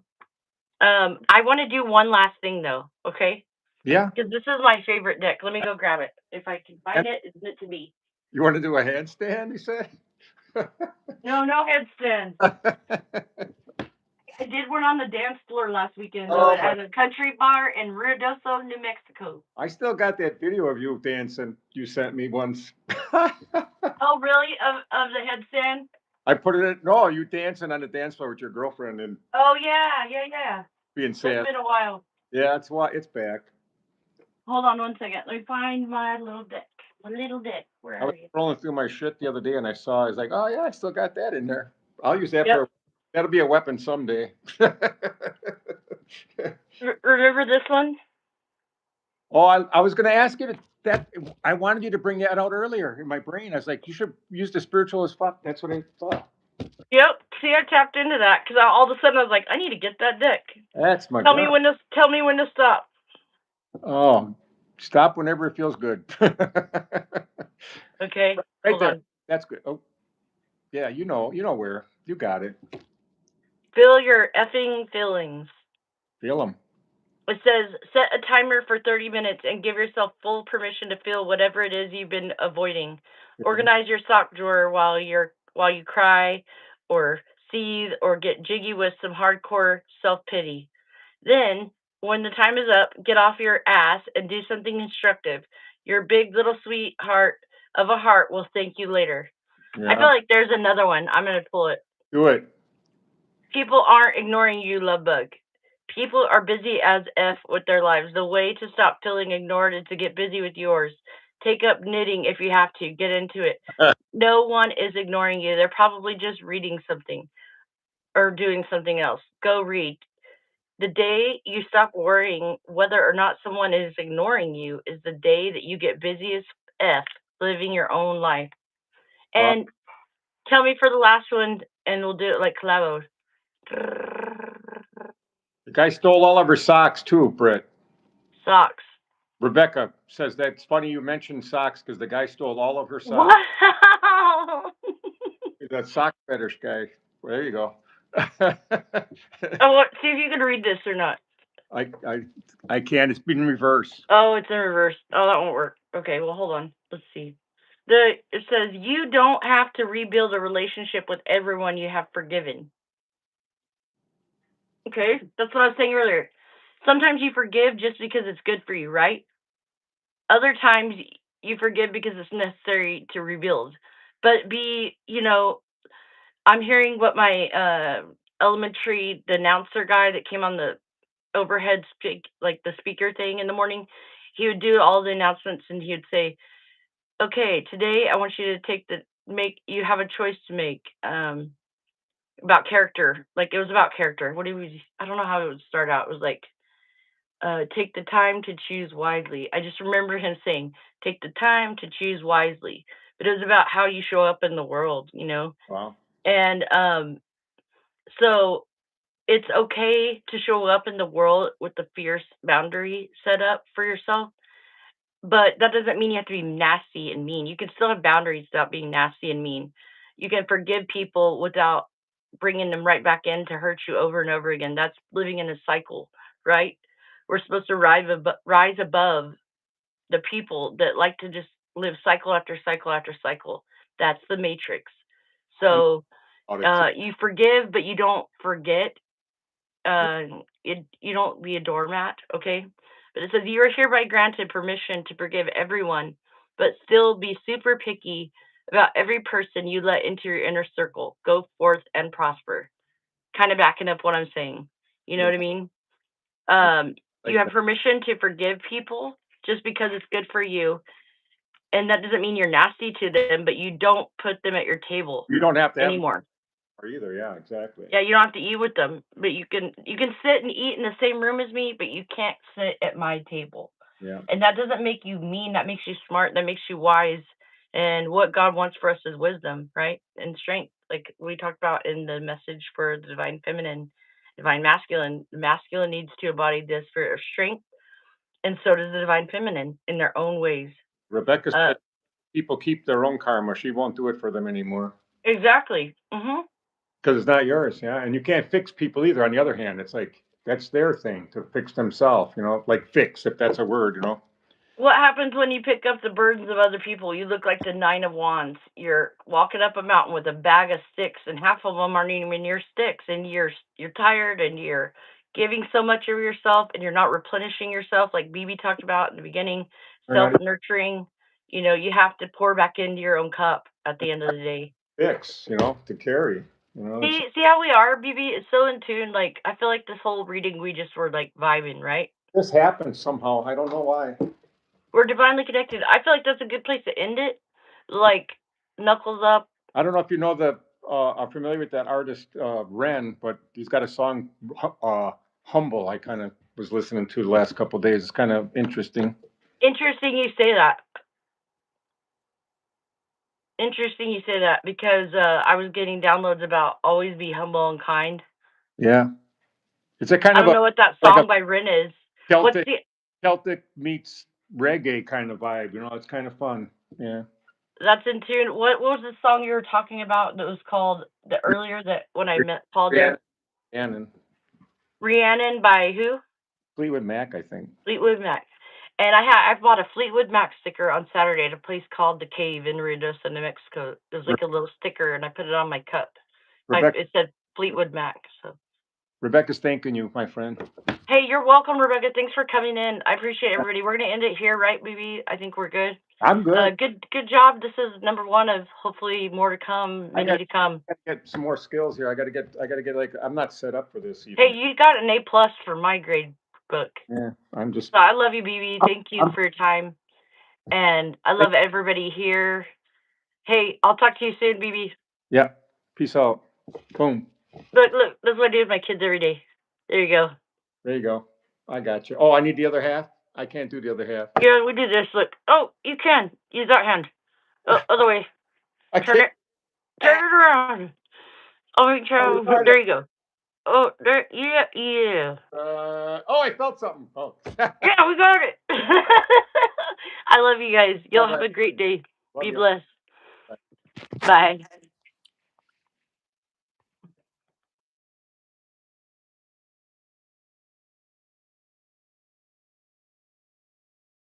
I want to do one last thing though, okay? Yeah. Because this is my favorite deck. Let me go grab it. If I can And find it, it's meant to be. you want to do a handstand, you said? No, no headstand. I did one on the dance floor last weekend Oh, at a country bar in Ruidoso, New Mexico. I still got that video of you dancing you sent me once. Oh, really? Of the headstand? I put it in, no, you dancing on the dance floor with your girlfriend and Oh yeah. being It's sad. been a while. Yeah, it's why it's back. Hold on one second. Let me find my little deck. My little deck. Where I are was you? scrolling through my shit the other day and I was like, oh yeah, I still got that in there. I'll use that Yep. that'll be a weapon someday. Remember this one? Oh, I was going to ask you that. I wanted you to bring that out earlier in my brain. I was like, you should use the spiritual as fuck. That's what I thought. Yep. See, I tapped into that because all of a sudden I was like, I need to get that deck. That's my. Tell me when to stop. Oh, stop whenever it feels good. Okay. Right Hold there. on. That's good. Oh, yeah. You know where. You got it. Feel your effing feelings. Feel them. It says set a timer for 30 minutes and give yourself full permission to feel whatever it is you've been avoiding. Organize your sock drawer while you cry or seethe or get jiggy with some hardcore self-pity. Then, when the time is up, get off your ass and do something instructive. Your big little sweetheart of a heart will thank you later. I feel like there's another one. I'm going to pull it. Do it. People aren't ignoring you, love bug. People are busy as F with their lives. The way to stop feeling ignored is to get busy with yours. Take up knitting if you have to. Get into it. No one is ignoring you. They're probably just reading something or doing something else. Go read. The day you stop worrying whether or not someone is ignoring you is the day that you get busy as F living your own life. And tell me for the last one, and we'll do it like Collabo. The guy stole all of her socks too, Britt. Socks. Rebecca says that's funny you mentioned socks because the guy stole all of her socks. Wow. He's a sock fetish guy. Well, there you go. Oh, see if you can read this or not. I can't. It's been reversed. Oh, it's in reverse. Oh, that won't work. Okay, well, hold on. Let's see. It says you don't have to rebuild a relationship with everyone you have forgiven. Okay, that's what I was saying earlier. Sometimes you forgive just because it's good for you, right? Other times you forgive because it's necessary to rebuild. But I'm hearing what my elementary, the announcer guy that came on the overhead like the speaker thing in the morning, he would do all the announcements and he would say, okay, today I want you to you have a choice to make about character. Like it was about character. I don't know how it would start out. It was like, take the time to choose wisely. I just remember him saying, take the time to choose wisely. But it was about how you show up in the world, Wow. And so it's okay to show up in the world with the fierce boundary set up for yourself. But that doesn't mean you have to be nasty and mean. You can still have boundaries without being nasty and mean. You can forgive people without bringing them right back in to hurt you over and over again. That's living in a cycle, right? We're supposed to rise above the people that like to just live cycle after cycle after cycle. That's the matrix. So you forgive, but you don't forget. You don't be a doormat, okay? But it says you are hereby granted permission to forgive everyone, but still be super picky about every person you let into your inner circle. Go forth and prosper. Kind of backing up what I'm saying. You know what I mean? You have permission to forgive people just because it's good for you. And that doesn't mean you're nasty to them, but you don't put them at your table. You don't have to anymore. Either, yeah, exactly. Yeah, you don't have to eat with them, but you can sit and eat in the same room as me, but you can't sit at my table. Yeah. And that doesn't make you mean, that makes you smart, that makes you wise. And what God wants for us is wisdom, right? And strength, like we talked about in the message for the divine feminine, divine masculine. The masculine needs to embody the spirit of strength, and so does the divine feminine in their own ways. Rebecca said people keep their own karma. She won't do it for them anymore. Exactly. Mm-hmm. Because it's not yours, yeah. And you can't fix people either, on the other hand. It's like, that's their thing to fix themselves, like fix, if that's a word, What happens when you pick up the burdens of other people? You look like the Nine of Wands. You're walking up a mountain with a bag of sticks, and half of them aren't even your sticks, and you're tired, and you're giving so much of yourself, and you're not replenishing yourself, like BB talked about in the beginning, They're self not nurturing. You know, you have to pour back into your own cup at the end of the day. fix, to carry. It's See how we are, BB? It's so in tune. Like I feel like this whole reading we just were like vibing, right? this happens somehow. I don't know why. We're divinely connected. I feel like that's a good place to end it. Like knuckles up. I don't know if you know are familiar with that artist Ren, but he's got a song, "Humble." I kind of was listening to the last couple of days. It's kind of interesting. Interesting you say that. Interesting you say that because I was getting downloads about always be humble and kind. Yeah, it's a kind I of don't a know what that like a song by Rin is. What's Celtic the Celtic meets reggae kind of vibe. It's kind of fun. Yeah. that's in tune. What was the song you were talking about that was called the earlier that when I met Paul Rhiannon, there? Rhiannon. Rhiannon by who? Fleetwood Mac, I think. Fleetwood Mac. And I bought a Fleetwood Mac sticker on Saturday at a place called The Cave in Ruidoso, New Mexico. It was Re- like a little sticker, and I put it on my cup. Rebecca, It said Fleetwood Mac. So, Rebecca's thanking you, my friend. hey, you're welcome, Rebecca. Thanks for coming in. I appreciate everybody. We're gonna end it here, right, BB? I think we're good. I'm good. Good job. This is number one of hopefully more to come, I many got to come. to get some more skills here. I gotta get like I'm not set up for this Hey, even. you got an A plus for my grade book. Yeah, I'm just. So I love you, BB. Thank you I'm, for your time, and I love everybody here. Hey, I'll talk to you soon, BB. yeah. Peace out. Boom. Look, that's what I do with my kids every day. There you go. There you go. I got you. Oh, I need the other half. I can't do the other half. Yeah, we do this. Look. Oh, you can use that hand. Oh, other way. I Turn can't. it. Turn it around. Oh, Oh, got there it. you go. Oh, there. Yeah, yeah. Oh, I felt something. Oh. Yeah, we got it. I love you guys. Y'all All have right. a great day. Love Be you. blessed. Bye.